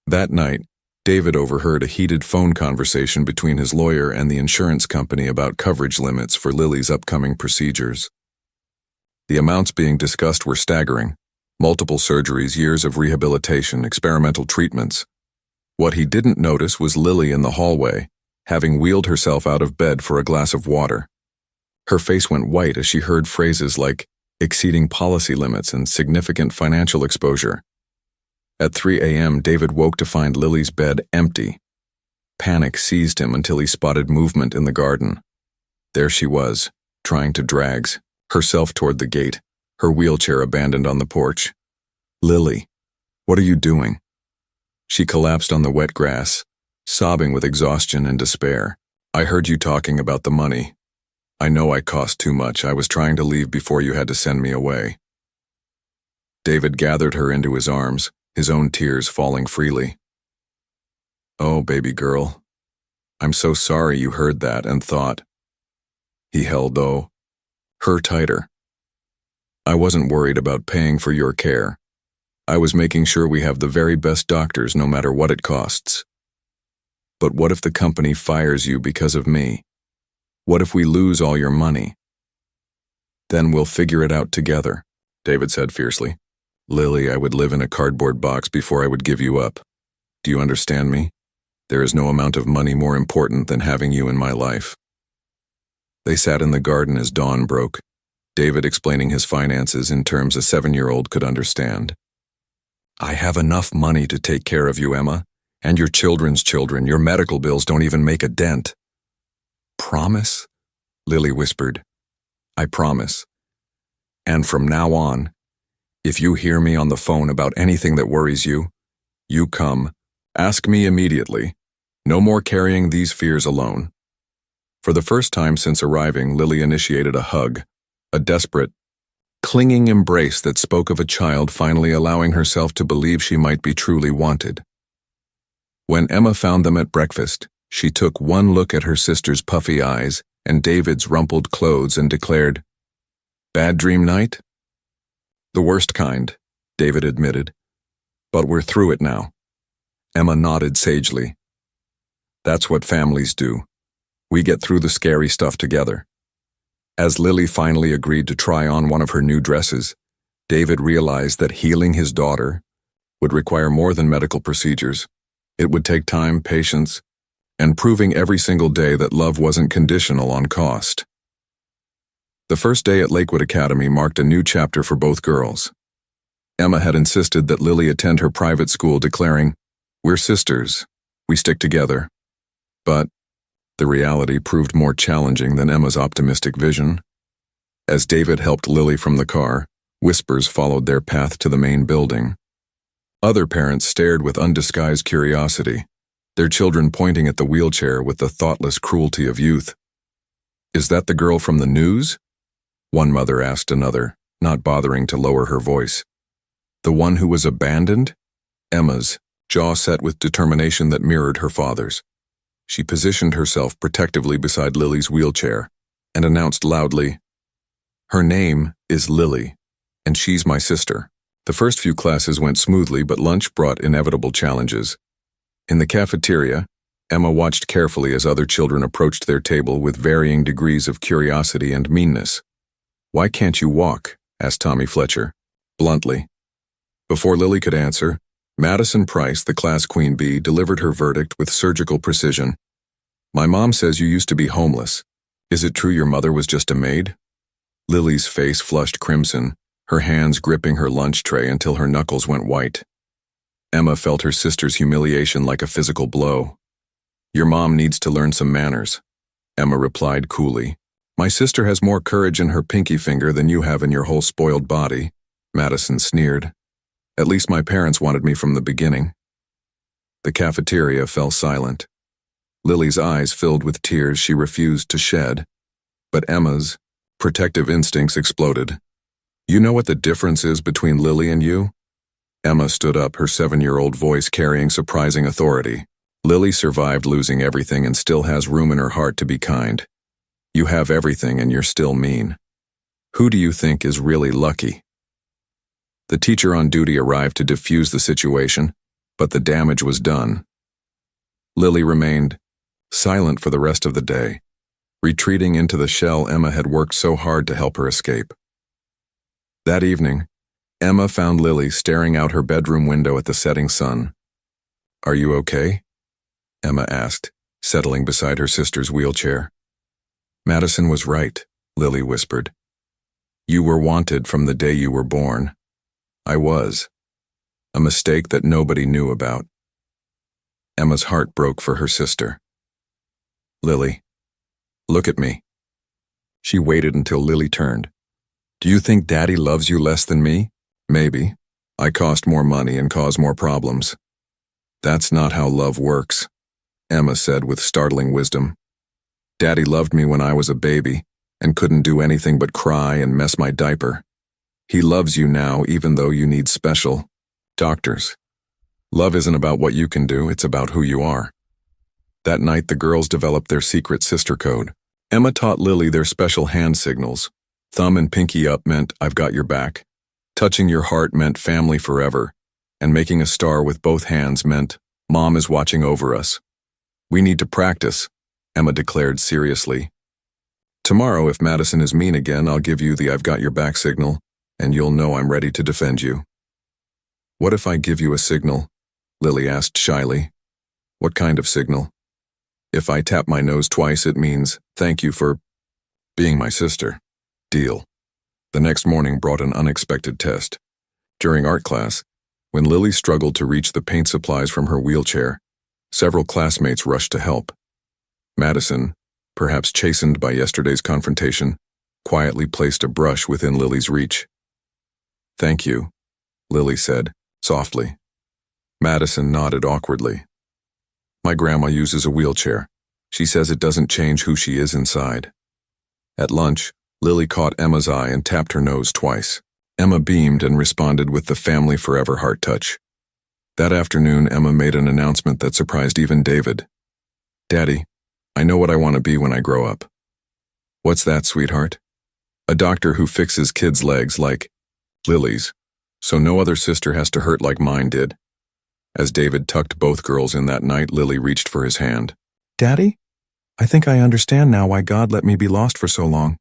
That night, David overheard a heated phone conversation between his lawyer and the insurance company about coverage limits for Lily's upcoming procedures. The amounts being discussed were staggering. Multiple surgeries, years of rehabilitation, experimental treatments. What he didn't notice was Lily in the hallway, having wheeled herself out of bed for a glass of water. Her face went white as she heard phrases like exceeding policy limits and significant financial exposure. At 3 a.m., David woke to find Lily's bed empty. Panic seized him until he spotted movement in the garden. There she was, trying to drag herself toward the gate, her wheelchair abandoned on the porch. "Lily, what are you doing?" She collapsed on the wet grass, sobbing with exhaustion and despair. "I heard you talking about the money. I know I cost too much. I was trying to leave before you had to send me away." David gathered her into his arms, his own tears falling freely. "Oh, baby girl, I'm so sorry you heard that and thought." He held, her tighter. "I wasn't worried about paying for your care. I was making sure we have the very best doctors no matter what it costs. But what if the company fires you because of me? What if we lose all your money?" "Then we'll figure it out together," David said fiercely. "Lily, I would live in a cardboard box before I would give you up. Do you understand me? There is no amount of money more important than having you in my life." They sat in the garden as dawn broke, David explaining his finances in terms a 7-year-old could understand. "I have enough money to take care of you, Emma, and your children's children. Your medical bills don't even make a dent." "Promise?" Lily whispered. "I promise. And from now on, if you hear me on the phone about anything that worries you, you come. Ask me immediately. No more carrying these fears alone." For the first time since arriving, Lily initiated a hug, a desperate, clinging embrace that spoke of a child finally allowing herself to believe she might be truly wanted. When Emma found them at breakfast, she took one look at her sister's puffy eyes and David's rumpled clothes and declared, "Bad dream night?" "The worst kind," David admitted. "But we're through it now." Emma nodded sagely. "That's what families do. We get through the scary stuff together." As Lily finally agreed to try on one of her new dresses, David realized that healing his daughter would require more than medical procedures. It would take time, patience, and proving every single day that love wasn't conditional on cost. The first day at Lakewood Academy marked a new chapter for both girls. Emma had insisted that Lily attend her private school, declaring, "We're sisters. We stick together." But the reality proved more challenging than Emma's optimistic vision. As David helped Lily from the car, whispers followed their path to the main building. Other parents stared with undisguised curiosity, their children pointing at the wheelchair with the thoughtless cruelty of youth. "Is that the girl from the news?" one mother asked another, not bothering to lower her voice. "The one who was abandoned?" Emma's jaw set with determination that mirrored her father's. She positioned herself protectively beside Lily's wheelchair and announced loudly, "Her name is Lily, and she's my sister." The first few classes went smoothly, but lunch brought inevitable challenges. In the cafeteria, Emma watched carefully as other children approached their table with varying degrees of curiosity and meanness. "Why can't you walk?" asked Tommy Fletcher, bluntly. Before Lily could answer, Madison Price, the class queen bee, delivered her verdict with surgical precision. "My mom says you used to be homeless. Is it true your mother was just a maid?" Lily's face flushed crimson, her hands gripping her lunch tray until her knuckles went white. Emma felt her sister's humiliation like a physical blow. "Your mom needs to learn some manners," Emma replied coolly. "My sister has more courage in her pinky finger than you have in your whole spoiled body," Madison sneered. "At least my parents wanted me from the beginning." The cafeteria fell silent. Lily's eyes filled with tears she refused to shed. But Emma's protective instincts exploded. "You know what the difference is between Lily and you?" Emma stood up, her 7-year-old voice carrying surprising authority. "Lily survived losing everything and still has room in her heart to be kind. You have everything and you're still mean. Who do you think is really lucky?" The teacher on duty arrived to defuse the situation, but the damage was done. Lily remained silent for the rest of the day, retreating into the shell Emma had worked so hard to help her escape. That evening, Emma found Lily staring out her bedroom window at the setting sun. "Are you okay?" Emma asked, settling beside her sister's wheelchair. "Madison was right," Lily whispered. "You were wanted from the day you were born. I was. A mistake that nobody knew about." Emma's heart broke for her sister. "Lily, look at me." She waited until Lily turned. "Do you think Daddy loves you less than me? Maybe. I cost more money and cause more problems. That's not how love works," Emma said with startling wisdom. "Daddy loved me when I was a baby and couldn't do anything but cry and mess my diaper. He loves you now even though you need special doctors. Love isn't about what you can do, it's about who you are." That night the girls developed their secret sister code. Emma taught Lily their special hand signals. Thumb and pinky up meant "I've got your back." Touching your heart meant family forever. And making a star with both hands meant Mom is watching over us. "We need to practice," Emma declared seriously. "Tomorrow, if Madison is mean again, I'll give you the "I've got your back" signal, and you'll know I'm ready to defend you." "What if I give you a signal?" Lily asked shyly. "What kind of signal?" "If I tap my nose twice, it means thank you for being my sister." "Deal." The next morning brought an unexpected test. During art class, when Lily struggled to reach the paint supplies from her wheelchair, several classmates rushed to help. Madison, perhaps chastened by yesterday's confrontation, quietly placed a brush within Lily's reach. "Thank you," Lily said, softly. Madison nodded awkwardly. "My grandma uses a wheelchair. She says it doesn't change who she is inside." At lunch, Lily caught Emma's eye and tapped her nose twice. Emma beamed and responded with the family forever heart touch. That afternoon, Emma made an announcement that surprised even David. "Daddy, I know what I want to be when I grow up." "What's that, sweetheart?" "A doctor who fixes kids' legs like Lily's, so no other sister has to hurt like mine did." As David tucked both girls in that night, Lily reached for his hand. "Daddy, I think I understand now why God let me be lost for so long."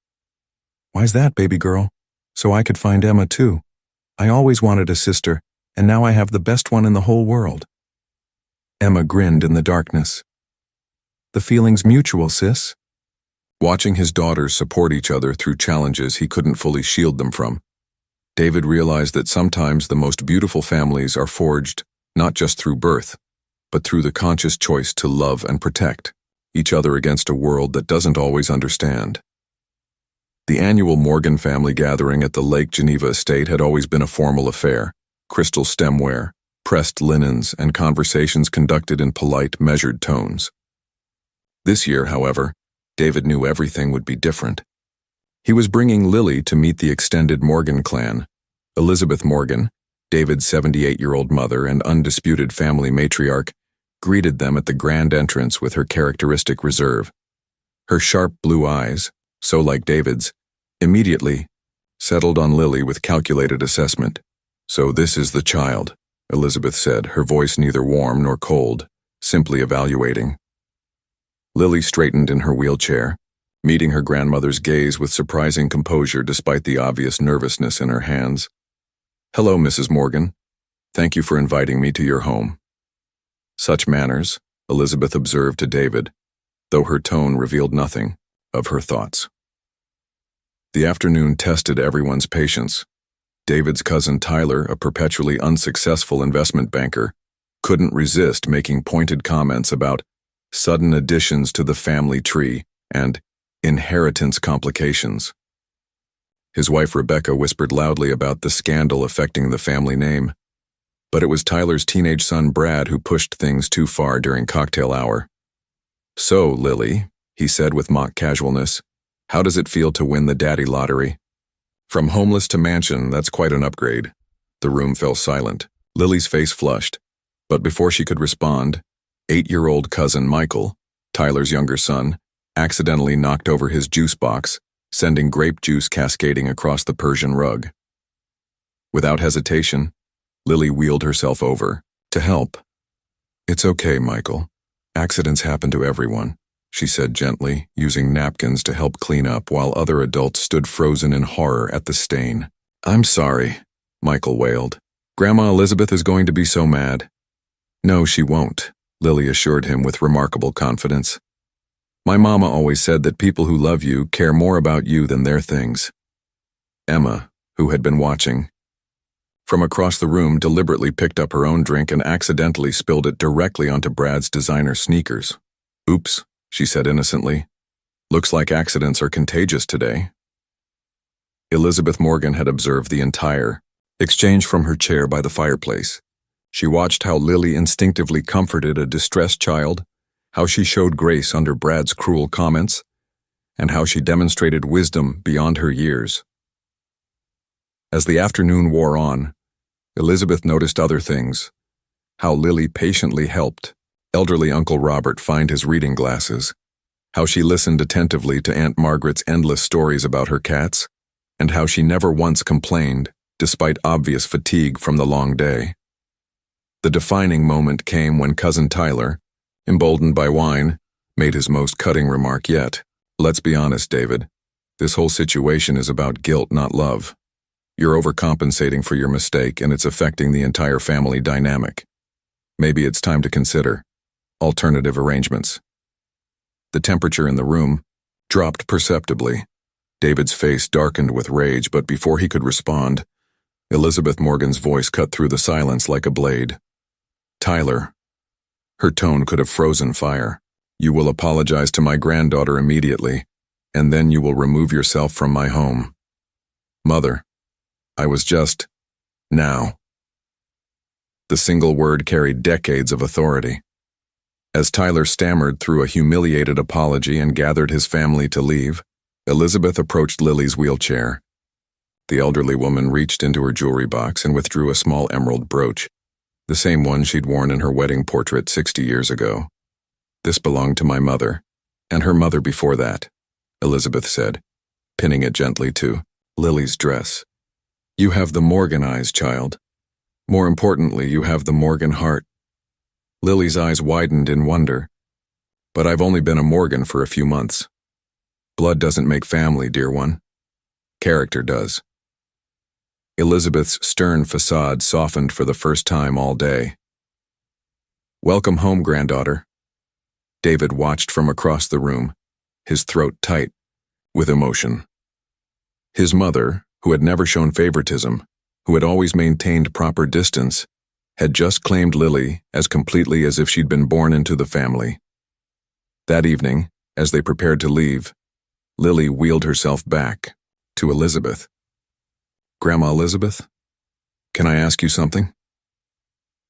"Why's that, baby girl?" "So I could find Emma too. I always wanted a sister, and now I have the best one in the whole world." Emma grinned in the darkness. "The feeling's mutual, sis." Watching his daughters support each other through challenges he couldn't fully shield them from, David realized that sometimes the most beautiful families are forged not just through birth, but through the conscious choice to love and protect each other against a world that doesn't always understand. The annual Morgan family gathering at the Lake Geneva estate had always been a formal affair: crystal stemware, pressed linens, and conversations conducted in polite, measured tones. This year, however, David knew everything would be different. He was bringing Lily to meet the extended Morgan clan. Elizabeth Morgan, David's 78-year-old mother and undisputed family matriarch, greeted them at the grand entrance with her characteristic reserve. Her sharp blue eyes, so like David's, immediately settled on Lily with calculated assessment. "So this is the child," Elizabeth said, her voice neither warm nor cold, simply evaluating. Lily straightened in her wheelchair, meeting her grandmother's gaze with surprising composure despite the obvious nervousness in her hands. "Hello, Mrs. Morgan. Thank you for inviting me to your home." "Such manners," Elizabeth observed to David, though her tone revealed nothing of her thoughts. The afternoon tested everyone's patience. David's cousin Tyler, a perpetually unsuccessful investment banker, couldn't resist making pointed comments about sudden additions to the family tree and inheritance complications. His wife Rebecca whispered loudly about the scandal affecting the family name. But it was Tyler's teenage son Brad who pushed things too far during cocktail hour. "So, Lily," he said with mock casualness, "how does it feel to win the daddy lottery?" "From homeless to mansion, that's quite an upgrade." The room fell silent. Lily's face flushed, but before she could respond, 8-year-old cousin Michael, Tyler's younger son, accidentally knocked over his juice box, sending grape juice cascading across the Persian rug. Without hesitation, Lily wheeled herself over to help. "It's okay, Michael. Accidents happen to everyone," she said gently, using napkins to help clean up while other adults stood frozen in horror at the stain. "I'm sorry," Michael wailed. Grandma Elizabeth is going to be so mad. No, she won't, Lily assured him with remarkable confidence. My mama always said that people who love you care more about you than their things. Emma, who had been watching, from across the room deliberately picked up her own drink and accidentally spilled it directly onto Brad's designer sneakers. Oops, she said innocently. Looks like accidents are contagious today. Elizabeth Morgan had observed the entire exchange from her chair by the fireplace. She watched how Lily instinctively comforted a distressed child, how she showed grace under Brad's cruel comments, and how she demonstrated wisdom beyond her years. As the afternoon wore on, Elizabeth noticed other things. How Lily patiently helped elderly Uncle Robert find his reading glasses, how she listened attentively to Aunt Margaret's endless stories about her cats, and how she never once complained, despite obvious fatigue from the long day. The defining moment came when Cousin Tyler, emboldened by wine, made his most cutting remark yet. Let's be honest, David. This whole situation is about guilt, not love. You're overcompensating for your mistake, and it's affecting the entire family dynamic. Maybe it's time to consider alternative arrangements. The temperature in the room dropped perceptibly. David's face darkened with rage, but before he could respond, Elizabeth Morgan's voice cut through the silence like a blade. Tyler. Her tone could have frozen fire. You will apologize to my granddaughter immediately, and then you will remove yourself from my home. Mother. I was just, now. The single word carried decades of authority. As Tyler stammered through a humiliated apology and gathered his family to leave, Elizabeth approached Lily's wheelchair. The elderly woman reached into her jewelry box and withdrew a small emerald brooch, the same one she'd worn in her wedding portrait 60 years ago. This belonged to my mother, and her mother before that, Elizabeth said, pinning it gently to Lily's dress. You have the Morgan eyes, child. More importantly, you have the Morgan heart. Lily's eyes widened in wonder. But I've only been a Morgan for a few months. Blood doesn't make family, dear one. Character does. Elizabeth's stern facade softened for the first time all day. Welcome home, granddaughter. David watched from across the room, his throat tight with emotion. His mother, who had never shown favoritism, who had always maintained proper distance, had just claimed Lily as completely as if she'd been born into the family. That evening, as they prepared to leave, Lily wheeled herself back to Elizabeth. Grandma Elizabeth, can I ask you something?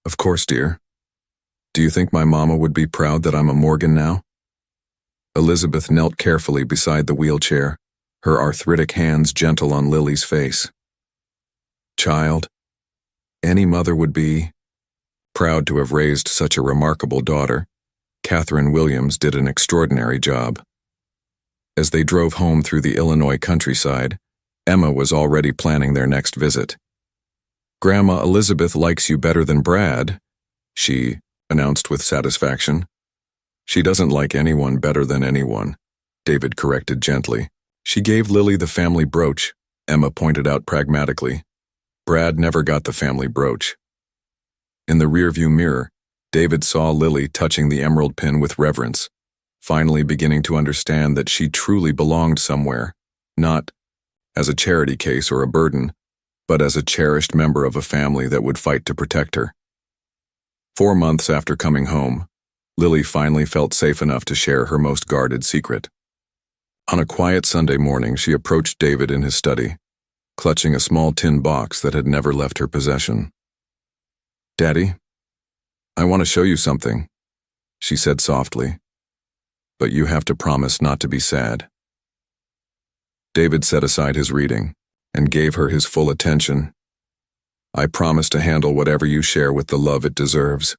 Of course, dear. Do you think my mama would be proud that I'm a Morgan now? Elizabeth knelt carefully beside the wheelchair, her arthritic hands gentle on Lily's face. Child, any mother would be proud to have raised such a remarkable daughter. Catherine Williams did an extraordinary job. As they drove home through the Illinois countryside, Emma was already planning their next visit. Grandma Elizabeth likes you better than Brad, she announced with satisfaction. She doesn't like anyone better than anyone, David corrected gently. She gave Lily the family brooch, Emma pointed out pragmatically. Brad never got the family brooch. In the rearview mirror, David saw Lily touching the emerald pin with reverence, finally beginning to understand that she truly belonged somewhere, not as a charity case or a burden, but as a cherished member of a family that would fight to protect her. 4 months after coming home, Lily finally felt safe enough to share her most guarded secret. On a quiet Sunday morning, she approached David in his study, clutching a small tin box that had never left her possession. Daddy, I want to show you something, she said softly, but you have to promise not to be sad. David set aside his reading and gave her his full attention. I promise to handle whatever you share with the love it deserves.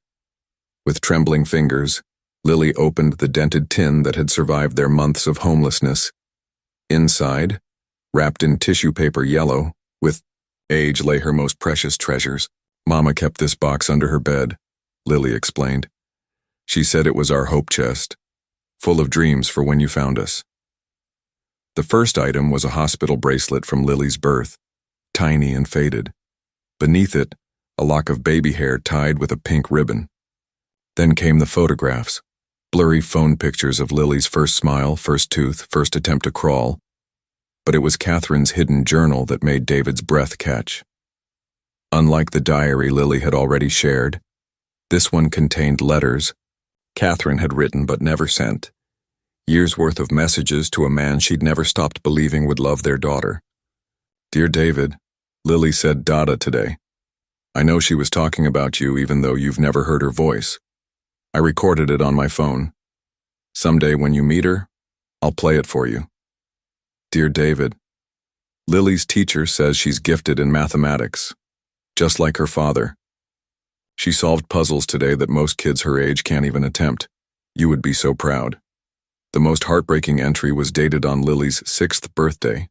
With trembling fingers, Lily opened the dented tin that had survived their months of homelessness. Inside, wrapped in tissue paper yellow, with age lay her most precious treasures. Mama kept this box under her bed, Lily explained. She said it was our hope chest, full of dreams for when you found us. The first item was a hospital bracelet from Lily's birth, tiny and faded. Beneath it, a lock of baby hair tied with a pink ribbon. Then came the photographs, blurry phone pictures of Lily's first smile, first tooth, first attempt to crawl. But it was Catherine's hidden journal that made David's breath catch. Unlike the diary Lily had already shared, this one contained letters Catherine had written but never sent. Years' worth of messages to a man she'd never stopped believing would love their daughter. "Dear David, Lily said Dada today. I know she was talking about you even though you've never heard her voice. I recorded it on my phone. Someday when you meet her, I'll play it for you. Dear David, Lily's teacher says she's gifted in mathematics, just like her father. She solved puzzles today that most kids her age can't even attempt. You would be so proud." The most heartbreaking entry was dated on Lily's 6th birthday.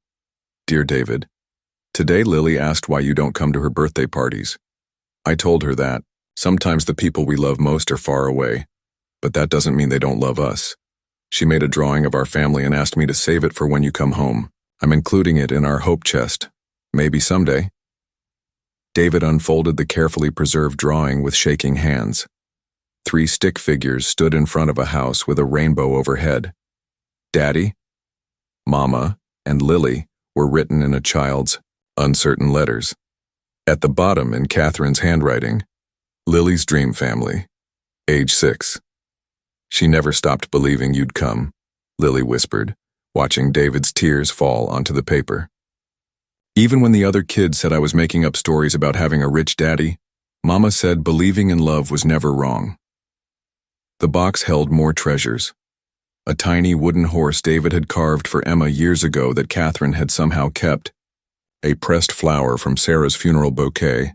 "Dear David, today Lily asked why you don't come to her birthday parties. I told her that sometimes the people we love most are far away, but that doesn't mean they don't love us. She made a drawing of our family and asked me to save it for when you come home. I'm including it in our hope chest. Maybe someday." David unfolded the carefully preserved drawing with shaking hands. 3 stick figures stood in front of a house with a rainbow overhead. Daddy, Mama, and Lily were written in a child's uncertain letters. At the bottom, in Catherine's handwriting, Lily's dream family, age 6. "She never stopped believing you'd come," Lily whispered, watching David's tears fall onto the paper. "Even when the other kids said I was making up stories about having a rich daddy, Mama said believing in love was never wrong." The box held more treasures. A tiny wooden horse David had carved for Emma years ago that Catherine had somehow kept, a pressed flower from Sarah's funeral bouquet,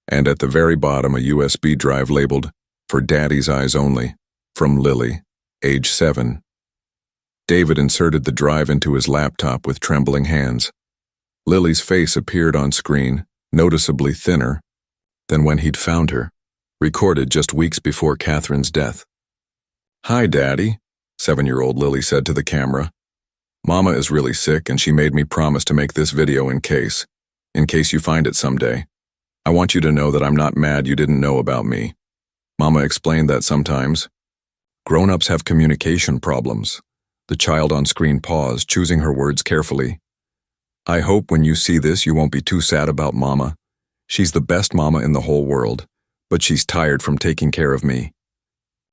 and at the very bottom a USB drive labeled, "For Daddy's Eyes Only," from Lily, age 7. David inserted the drive into his laptop with trembling hands. Lily's face appeared on screen, noticeably thinner than when he'd found her, recorded just weeks before Catherine's death. "Hi, Daddy," 7-year-old Lily said to the camera. "Mama is really sick and she made me promise to make this video in case you find it someday. I want you to know that I'm not mad you didn't know about me. Mama explained that sometimes grown-ups have communication problems." The child on screen paused, choosing her words carefully. "I hope when you see this you won't be too sad about Mama. She's the best mama in the whole world, but she's tired from taking care of me.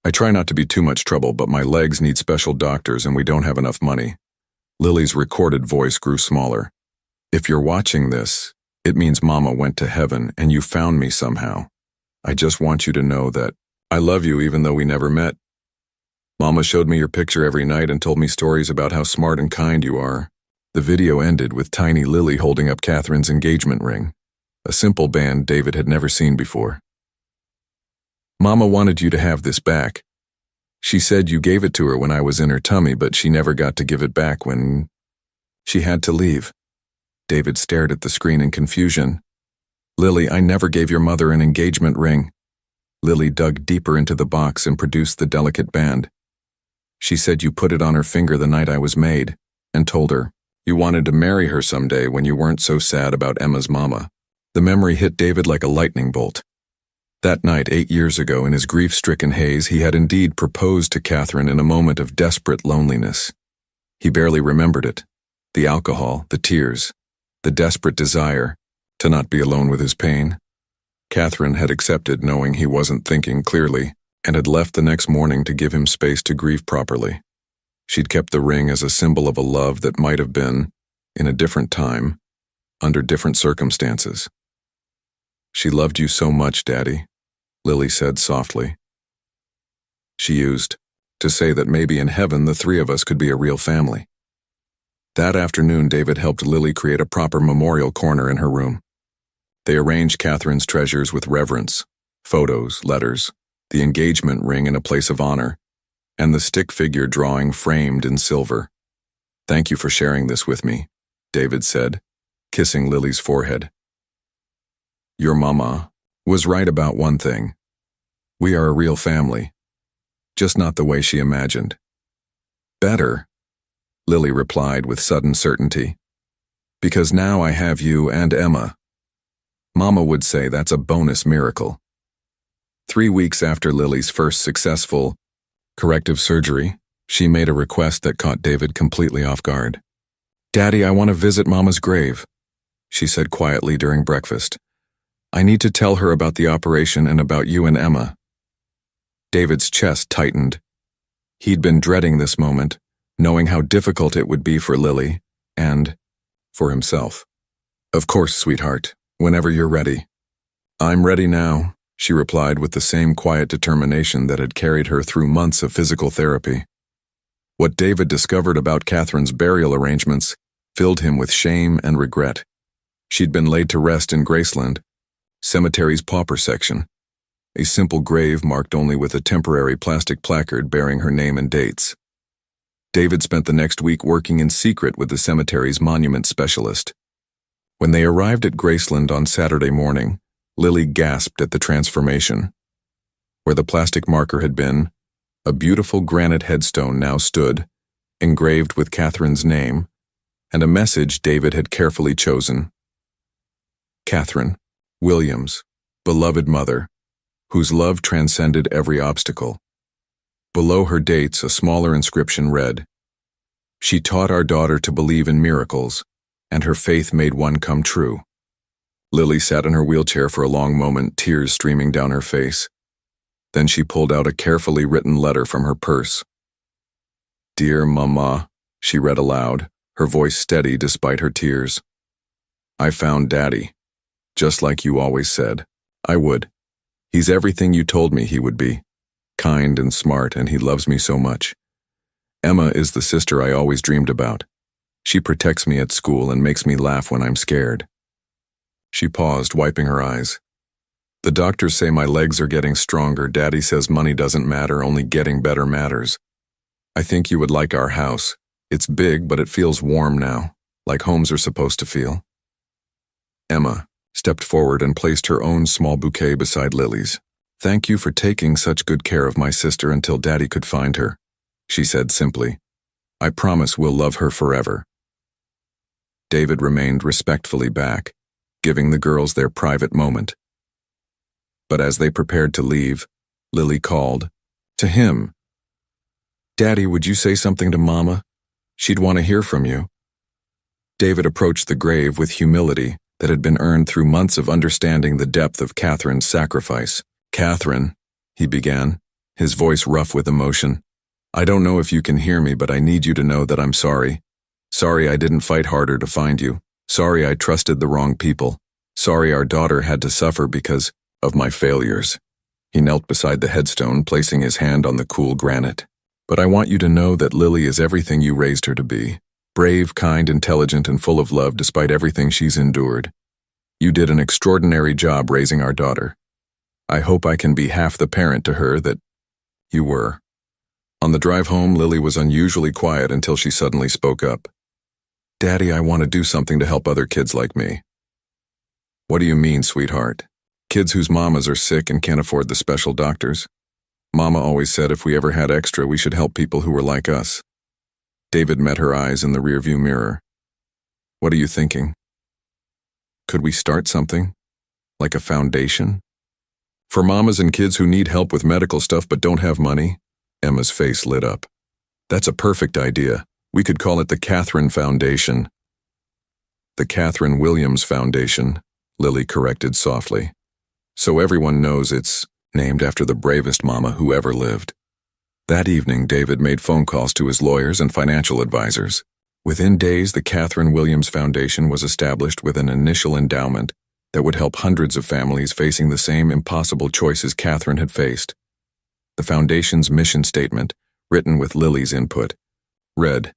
I try not to be too much trouble, but my legs need special doctors and we don't have enough money." Lily's recorded voice grew smaller. "If you're watching this, it means Mama went to heaven and you found me somehow. I just want you to know that I love you even though we never met. Mama showed me your picture every night and told me stories about how smart and kind you are." The video ended with tiny Lily holding up Catherine's engagement ring, a simple band David had never seen before. "Mama wanted you to have this back. She said you gave it to her when I was in her tummy, but she never got to give it back when she had to leave." David stared at the screen in confusion. "Lily, I never gave your mother an engagement ring." Lily dug deeper into the box and produced the delicate band. "She said you put it on her finger the night I was made, and told her you wanted to marry her someday when you weren't so sad about Emma's mama." The memory hit David like a lightning bolt. That night, 8 years ago, in his grief-stricken haze, he had indeed proposed to Catherine in a moment of desperate loneliness. He barely remembered it. The alcohol, the tears, the desperate desire to not be alone with his pain. Catherine had accepted, knowing he wasn't thinking clearly, and had left the next morning to give him space to grieve properly. She'd kept the ring as a symbol of a love that might have been, in a different time, under different circumstances. "She loved you so much, Daddy," Lily said softly. She used to say that maybe in heaven the 3 of us could be a real family. That afternoon, David helped Lily create a proper memorial corner in her room. They arranged Catherine's treasures with reverence: photos, letters, the engagement ring in a place of honor, and the stick figure drawing framed in silver. "Thank you for sharing this with me," David said, kissing Lily's forehead. "Your mama was right about one thing. We are a real family, just not the way she imagined." "Better," Lily replied with sudden certainty, "because now I have you and Emma. Mama would say that's a bonus miracle. 3 weeks after Lily's first successful corrective surgery, she made a request that caught David completely off guard. "Daddy, I want to visit Mama's grave," she said quietly during breakfast. "I need to tell her about the operation and about you and Emma." David's chest tightened. He'd been dreading this moment, knowing how difficult it would be for Lily and for himself. "Of course, sweetheart, whenever you're ready." "I'm ready now," she replied with the same quiet determination that had carried her through months of physical therapy. What David discovered about Catherine's burial arrangements filled him with shame and regret. She'd been laid to rest in Graceland, cemetery's pauper section, a simple grave marked only with a temporary plastic placard bearing her name and dates. David spent the next week working in secret with the cemetery's monument specialist. When they arrived at Graceland on Saturday morning, Lily gasped at the transformation. Where the plastic marker had been, a beautiful granite headstone now stood, engraved with Catherine's name, and a message David had carefully chosen. Catherine Williams, beloved mother, whose love transcended every obstacle. Below her dates, a smaller inscription read, "She taught our daughter to believe in miracles, and her faith made one come true." Lily sat in her wheelchair for a long moment, tears streaming down her face. Then she pulled out a carefully written letter from her purse. "Dear Mama," she read aloud, her voice steady despite her tears. "I found Daddy, just like you always said I would. He's everything you told me he would be. Kind and smart, and he loves me so much. Emma is the sister I always dreamed about. She protects me at school and makes me laugh when I'm scared." She paused, wiping her eyes. "The doctors say my legs are getting stronger. Daddy says money doesn't matter, only getting better matters. I think you would like our house. It's big, but it feels warm now, like homes are supposed to feel." Emma stepped forward and placed her own small bouquet beside Lily's. "Thank you for taking such good care of my sister until Daddy could find her," she said simply. "I promise we'll love her forever." David remained respectfully back, giving the girls their private moment. But as they prepared to leave, Lily called to him. "Daddy, would you say something to Mama? She'd want to hear from you." David approached the grave with humility that had been earned through months of understanding the depth of Catherine's sacrifice. "Catherine," he began, his voice rough with emotion, "I don't know if you can hear me, but I need you to know that I'm sorry. Sorry I didn't fight harder to find you. Sorry I trusted the wrong people. Sorry our daughter had to suffer because of my failures." He knelt beside the headstone, placing his hand on the cool granite. "But I want you to know that Lily is everything you raised her to be. Brave, kind, intelligent, and full of love despite everything she's endured. You did an extraordinary job raising our daughter. I hope I can be half the parent to her that you were." On the drive home, Lily was unusually quiet until she suddenly spoke up. "Daddy, I want to do something to help other kids like me." "What do you mean, sweetheart?" "Kids whose mamas are sick and can't afford the special doctors. Mama always said if we ever had extra, we should help people who were like us." David met her eyes in the rearview mirror. "What are you thinking? Could we start something? Like a foundation? For mamas and kids who need help with medical stuff but don't have money?" Emma's face lit up. "That's a perfect idea. We could call it the Catherine Foundation." "The Catherine Williams Foundation," Lily corrected softly. "So everyone knows it's named after the bravest mama who ever lived." That evening, David made phone calls to his lawyers and financial advisors. Within days, the Catherine Williams Foundation was established with an initial endowment that would help hundreds of families facing the same impossible choices Catherine had faced. The foundation's mission statement, written with Lily's input, read,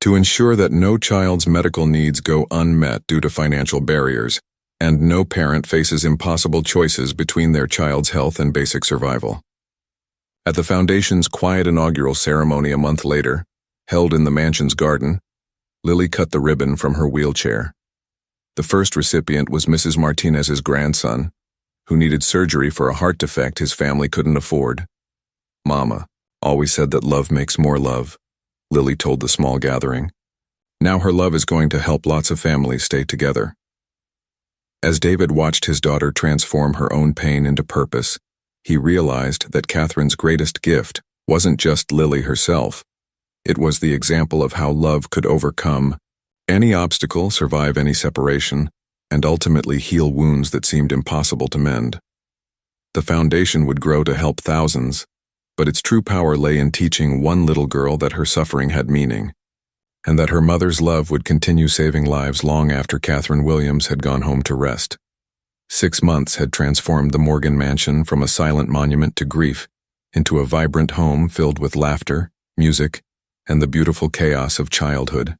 "To ensure that no child's medical needs go unmet due to financial barriers, and no parent faces impossible choices between their child's health and basic survival." At the foundation's quiet inaugural ceremony a month later, held in the mansion's garden, Lily cut the ribbon from her wheelchair. The first recipient was Mrs. Martinez's grandson, who needed surgery for a heart defect his family couldn't afford. "Mama always said that love makes more love," Lily told the small gathering. "Now her love is going to help lots of families stay together." As David watched his daughter transform her own pain into purpose, he realized that Catherine's greatest gift wasn't just Lily herself. It was the example of how love could overcome any obstacle, survive any separation, and ultimately heal wounds that seemed impossible to mend. The foundation would grow to help thousands, but its true power lay in teaching one little girl that her suffering had meaning, and that her mother's love would continue saving lives long after Catherine Williams had gone home to rest. 6 months had transformed the Morgan mansion from a silent monument to grief into a vibrant home filled with laughter, music, and the beautiful chaos of childhood.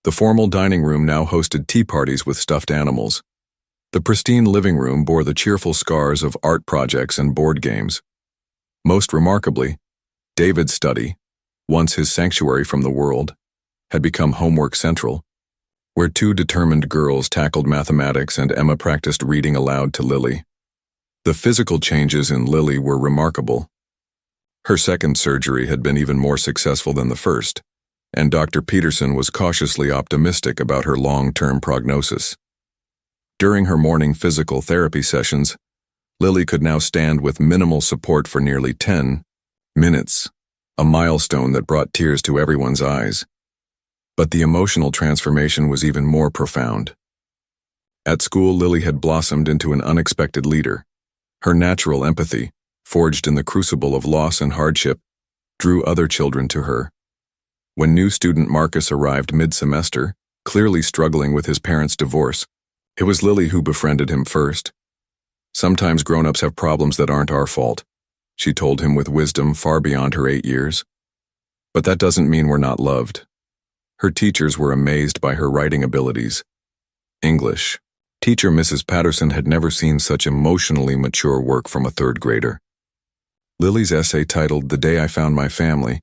The formal dining room now hosted tea parties with stuffed animals. The pristine living room bore the cheerful scars of art projects and board games. Most remarkably, David's study, once his sanctuary from the world, had become homework central, where 2 determined girls tackled mathematics and Emma practiced reading aloud to Lily. The physical changes in Lily were remarkable. Her second surgery had been even more successful than the first, and Dr. Peterson was cautiously optimistic about her long-term prognosis. During her morning physical therapy sessions, Lily could now stand with minimal support for nearly 10 minutes, a milestone that brought tears to everyone's eyes. But the emotional transformation was even more profound. At school, Lily had blossomed into an unexpected leader. Her natural empathy, forged in the crucible of loss and hardship, drew other children to her. When new student Marcus arrived mid-semester, clearly struggling with his parents' divorce, it was Lily who befriended him first. "Sometimes grown-ups have problems that aren't our fault," she told him with wisdom far beyond her 8 years. "But that doesn't mean we're not loved." Her teachers were amazed by her writing abilities. English. Teacher Mrs. Patterson had never seen such emotionally mature work from a 3rd grader. Lily's essay, titled "The Day I Found My Family,"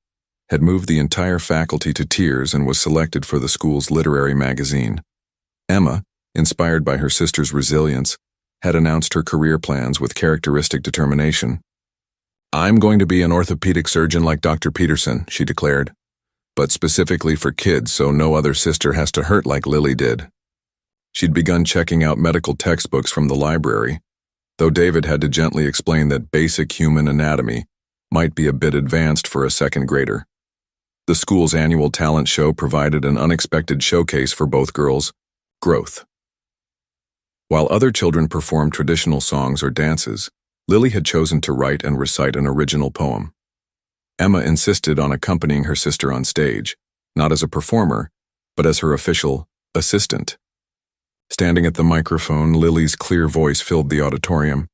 had moved the entire faculty to tears and was selected for the school's literary magazine. Emma, inspired by her sister's resilience, had announced her career plans with characteristic determination. "I'm going to be an orthopedic surgeon like Dr. Peterson," she declared, "but specifically for kids so no other sister has to hurt like Lily did." She'd begun checking out medical textbooks from the library, though David had to gently explain that basic human anatomy might be a bit advanced for a 2nd grader. The school's annual talent show provided an unexpected showcase for both girls' growth. While other children performed traditional songs or dances, Lily had chosen to write and recite an original poem. Emma insisted on accompanying her sister on stage, not as a performer, but as her official assistant. Standing at the microphone, Lily's clear voice filled the auditorium.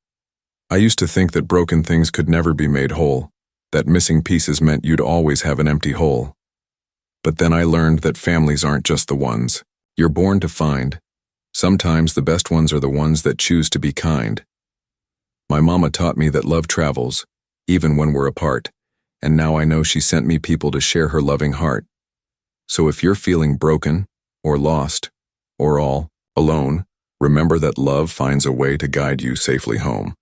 "I used to think that broken things could never be made whole, that missing pieces meant you'd always have an empty hole. But then I learned that families aren't just the ones you're born to find. Sometimes the best ones are the ones that choose to be kind. My mama taught me that love travels, even when we're apart, and now I know she sent me people to share her loving heart. So if you're feeling broken, or lost, or all alone, remember that love finds a way to guide you safely home."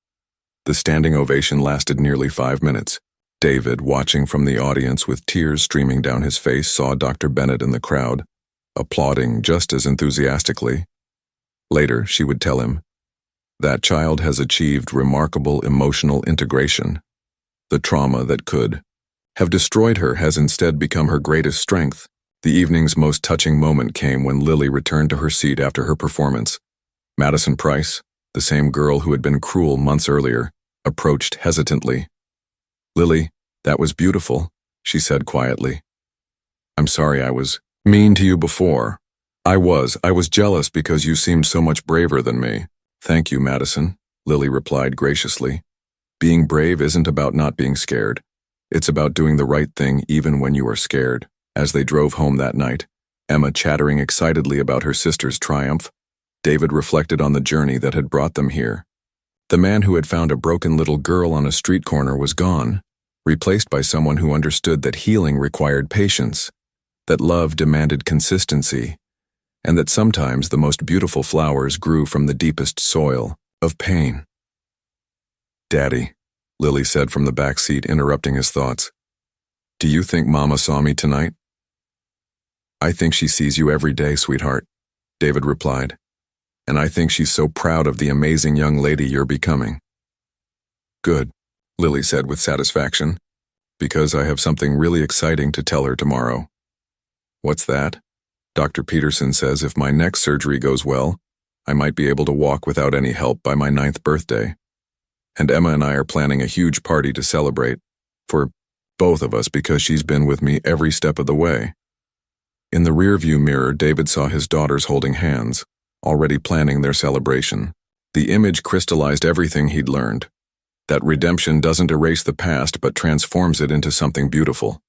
The standing ovation lasted nearly 5 minutes. David, watching from the audience with tears streaming down his face, saw Dr. Bennett in the crowd, applauding just as enthusiastically. Later, she would tell him, "That child has achieved remarkable emotional integration. The trauma that could have destroyed her has instead become her greatest strength." The evening's most touching moment came when Lily returned to her seat after her performance. Madison Price, the same girl who had been cruel months earlier, approached hesitantly. "Lily, that was beautiful," she said quietly. "I'm sorry I was mean to you before. I was jealous because you seemed so much braver than me." "Thank you, Madison," Lily replied graciously. "Being brave isn't about not being scared. It's about doing the right thing even when you are scared." As they drove home that night, Emma chattering excitedly about her sister's triumph, David reflected on the journey that had brought them here. The man who had found a broken little girl on a street corner was gone, replaced by someone who understood that healing required patience, that love demanded consistency, and that sometimes the most beautiful flowers grew from the deepest soil of pain. "Daddy," Lily said from the back seat, interrupting his thoughts, "do you think Mama saw me tonight?" "I think she sees you every day, sweetheart," David replied. and I think she's so proud of the amazing young lady you're becoming." "Good," Lily said with satisfaction, "because I have something really exciting to tell her tomorrow." "What's that?" "Dr. Peterson says if my next surgery goes well, I might be able to walk without any help by my 9th birthday. And Emma and I are planning a huge party to celebrate, for both of us, because she's been with me every step of the way." In the rearview mirror, David saw his daughters holding hands, already planning their celebration. The image crystallized everything he'd learned: that redemption doesn't erase the past but transforms it into something beautiful.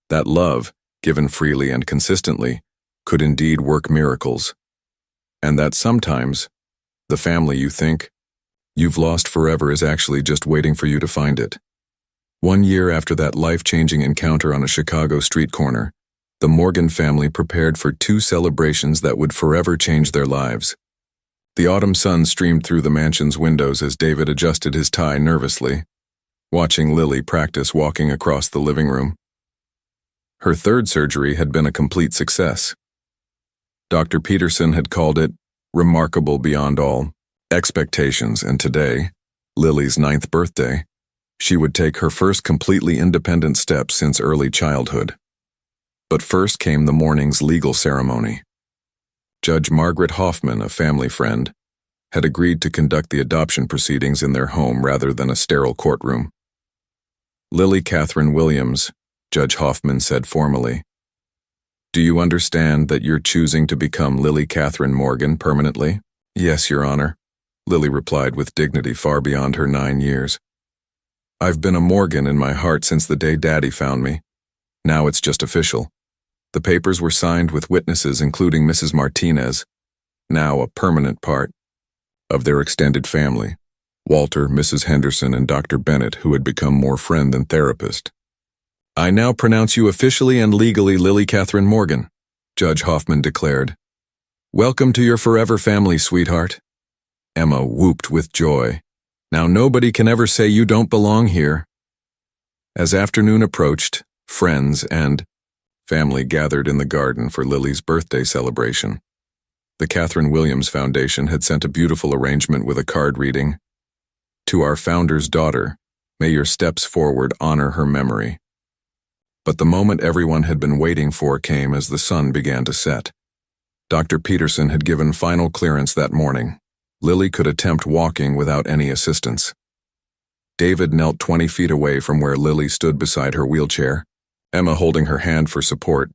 That love, given freely and consistently, could indeed work miracles. And that sometimes, the family you think you've lost forever is actually just waiting for you to find it. 1 year after that life-changing encounter on a Chicago street corner, the Morgan family prepared for 2 celebrations that would forever change their lives. The autumn sun streamed through the mansion's windows as David adjusted his tie nervously, watching Lily practice walking across the living room. Her 3rd surgery had been a complete success. Dr. Peterson had called it remarkable beyond all expectations, and today, Lily's 9th birthday, she would take her first completely independent step since early childhood. But first came the morning's legal ceremony. Judge Margaret Hoffman, a family friend, had agreed to conduct the adoption proceedings in their home rather than a sterile courtroom. "Lily Catherine Williams," Judge Hoffman said formally, "do you understand that you're choosing to become Lily Catherine Morgan permanently?" "Yes, Your Honor," Lily replied with dignity far beyond her 9 years. "I've been a Morgan in my heart since the day Daddy found me. Now it's just official." The papers were signed with witnesses including Mrs. Martinez, now a permanent part of their extended family, Walter, Mrs. Henderson, and Dr. Bennett, who had become more friend than therapist. "I now pronounce you officially and legally Lily Catherine Morgan," Judge Hoffman declared. "Welcome to your forever family, sweetheart." Emma whooped with joy. "Now nobody can ever say you don't belong here." As afternoon approached, friends and family gathered in the garden for Lily's birthday celebration. The Catherine Williams Foundation had sent a beautiful arrangement with a card reading, "To our founder's daughter, may your steps forward honor her memory." But the moment everyone had been waiting for came as the sun began to set. Dr. Peterson had given final clearance that morning. Lily could attempt walking without any assistance. David knelt 20 feet away from where Lily stood beside her wheelchair, Emma holding her hand for support.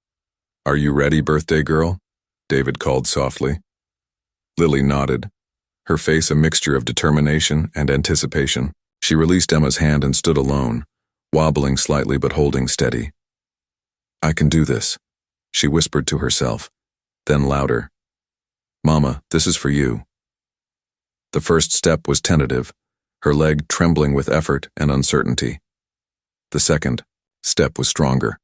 "Are you ready, birthday girl?" David called softly. Lily nodded, her face a mixture of determination and anticipation. She released Emma's hand and stood alone, wobbling slightly but holding steady. "I can do this," she whispered to herself, then louder. "Mama, this is for you." The first step was tentative, her leg trembling with effort and uncertainty. The second step was stronger.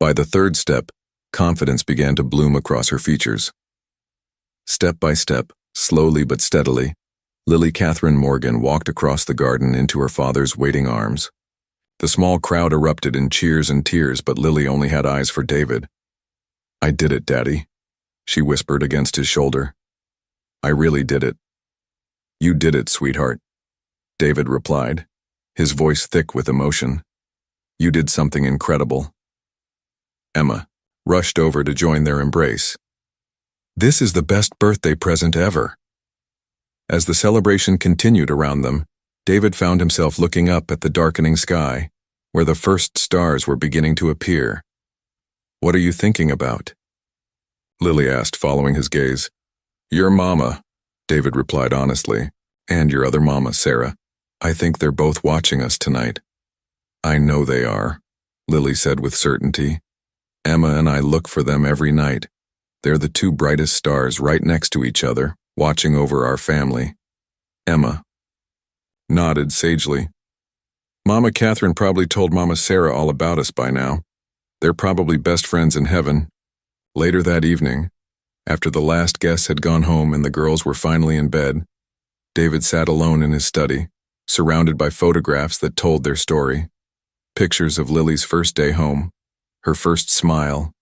By the 3rd step, confidence began to bloom across her features. Step by step, slowly but steadily, Lily Catherine Morgan walked across the garden into her father's waiting arms. The small crowd erupted in cheers and tears, but Lily only had eyes for David. "I did it, Daddy," she whispered against his shoulder. "I really did it." "You did it, sweetheart," David replied, his voice thick with emotion. "You did something incredible." Emma rushed over to join their embrace. "This is the best birthday present ever." As the celebration continued around them, David found himself looking up at the darkening sky, where the first stars were beginning to appear. "What are you thinking about?" Lily asked, following his gaze. "Your mama," David replied honestly, "and your other mama, Sarah. I think they're both watching us tonight." "I know they are," Lily said with certainty. "Emma and I look for them every night. They're the 2 brightest stars right next to each other, watching over our family." Emma nodded sagely. "Mama Catherine probably told Mama Sarah all about us by now. They're probably best friends in heaven." Later that evening, after the last guests had gone home and the girls were finally in bed, David sat alone in his study, surrounded by photographs that told their story. Pictures of Lily's first day home, her first smile,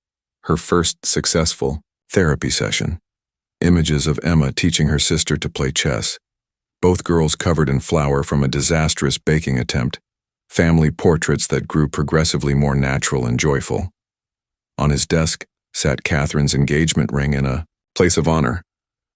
her first successful therapy session. Images of Emma teaching her sister to play chess, both girls covered in flour from a disastrous baking attempt, family portraits that grew progressively more natural and joyful. On his desk sat Catherine's engagement ring in a place of honor,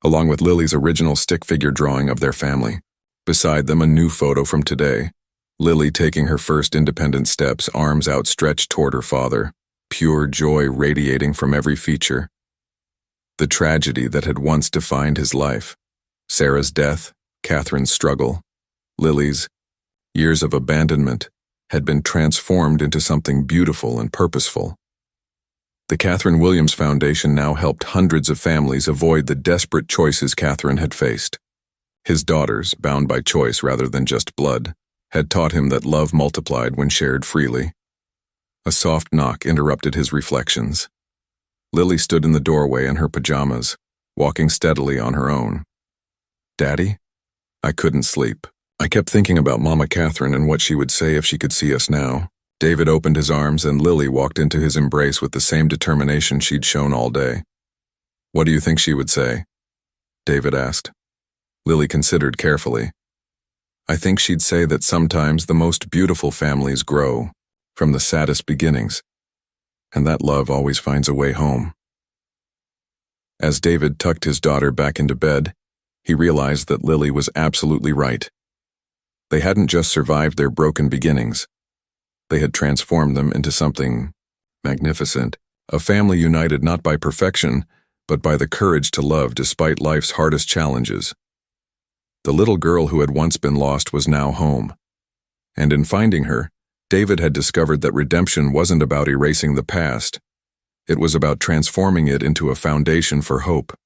along with Lily's original stick figure drawing of their family. Beside them, a new photo from today, Lily taking her first independent steps, arms outstretched toward her father, pure joy radiating from every feature. The tragedy that had once defined his life, Sarah's death, Catherine's struggle, Lily's years of abandonment, had been transformed into something beautiful and purposeful. The Catherine Williams Foundation now helped hundreds of families avoid the desperate choices Catherine had faced. His daughters, bound by choice rather than just blood, had taught him that love multiplied when shared freely. A soft knock interrupted his reflections. Lily stood in the doorway in her pajamas, walking steadily on her own. "Daddy?" I couldn't sleep. I kept thinking about Mama Catherine and what she would say if she could see us now. David opened his arms and Lily walked into his embrace with the same determination she'd shown all day. "What do you think she would say?" David asked. Lily considered carefully. "I think she'd say that sometimes the most beautiful families grow from the saddest beginnings, and that love always finds a way home." As David tucked his daughter back into bed, he realized that Lily was absolutely right. They hadn't just survived their broken beginnings. They had transformed them into something magnificent, a family united not by perfection, but by the courage to love despite life's hardest challenges. The little girl who had once been lost was now home. And in finding her, David had discovered that redemption wasn't about erasing the past. It was about transforming it into a foundation for hope.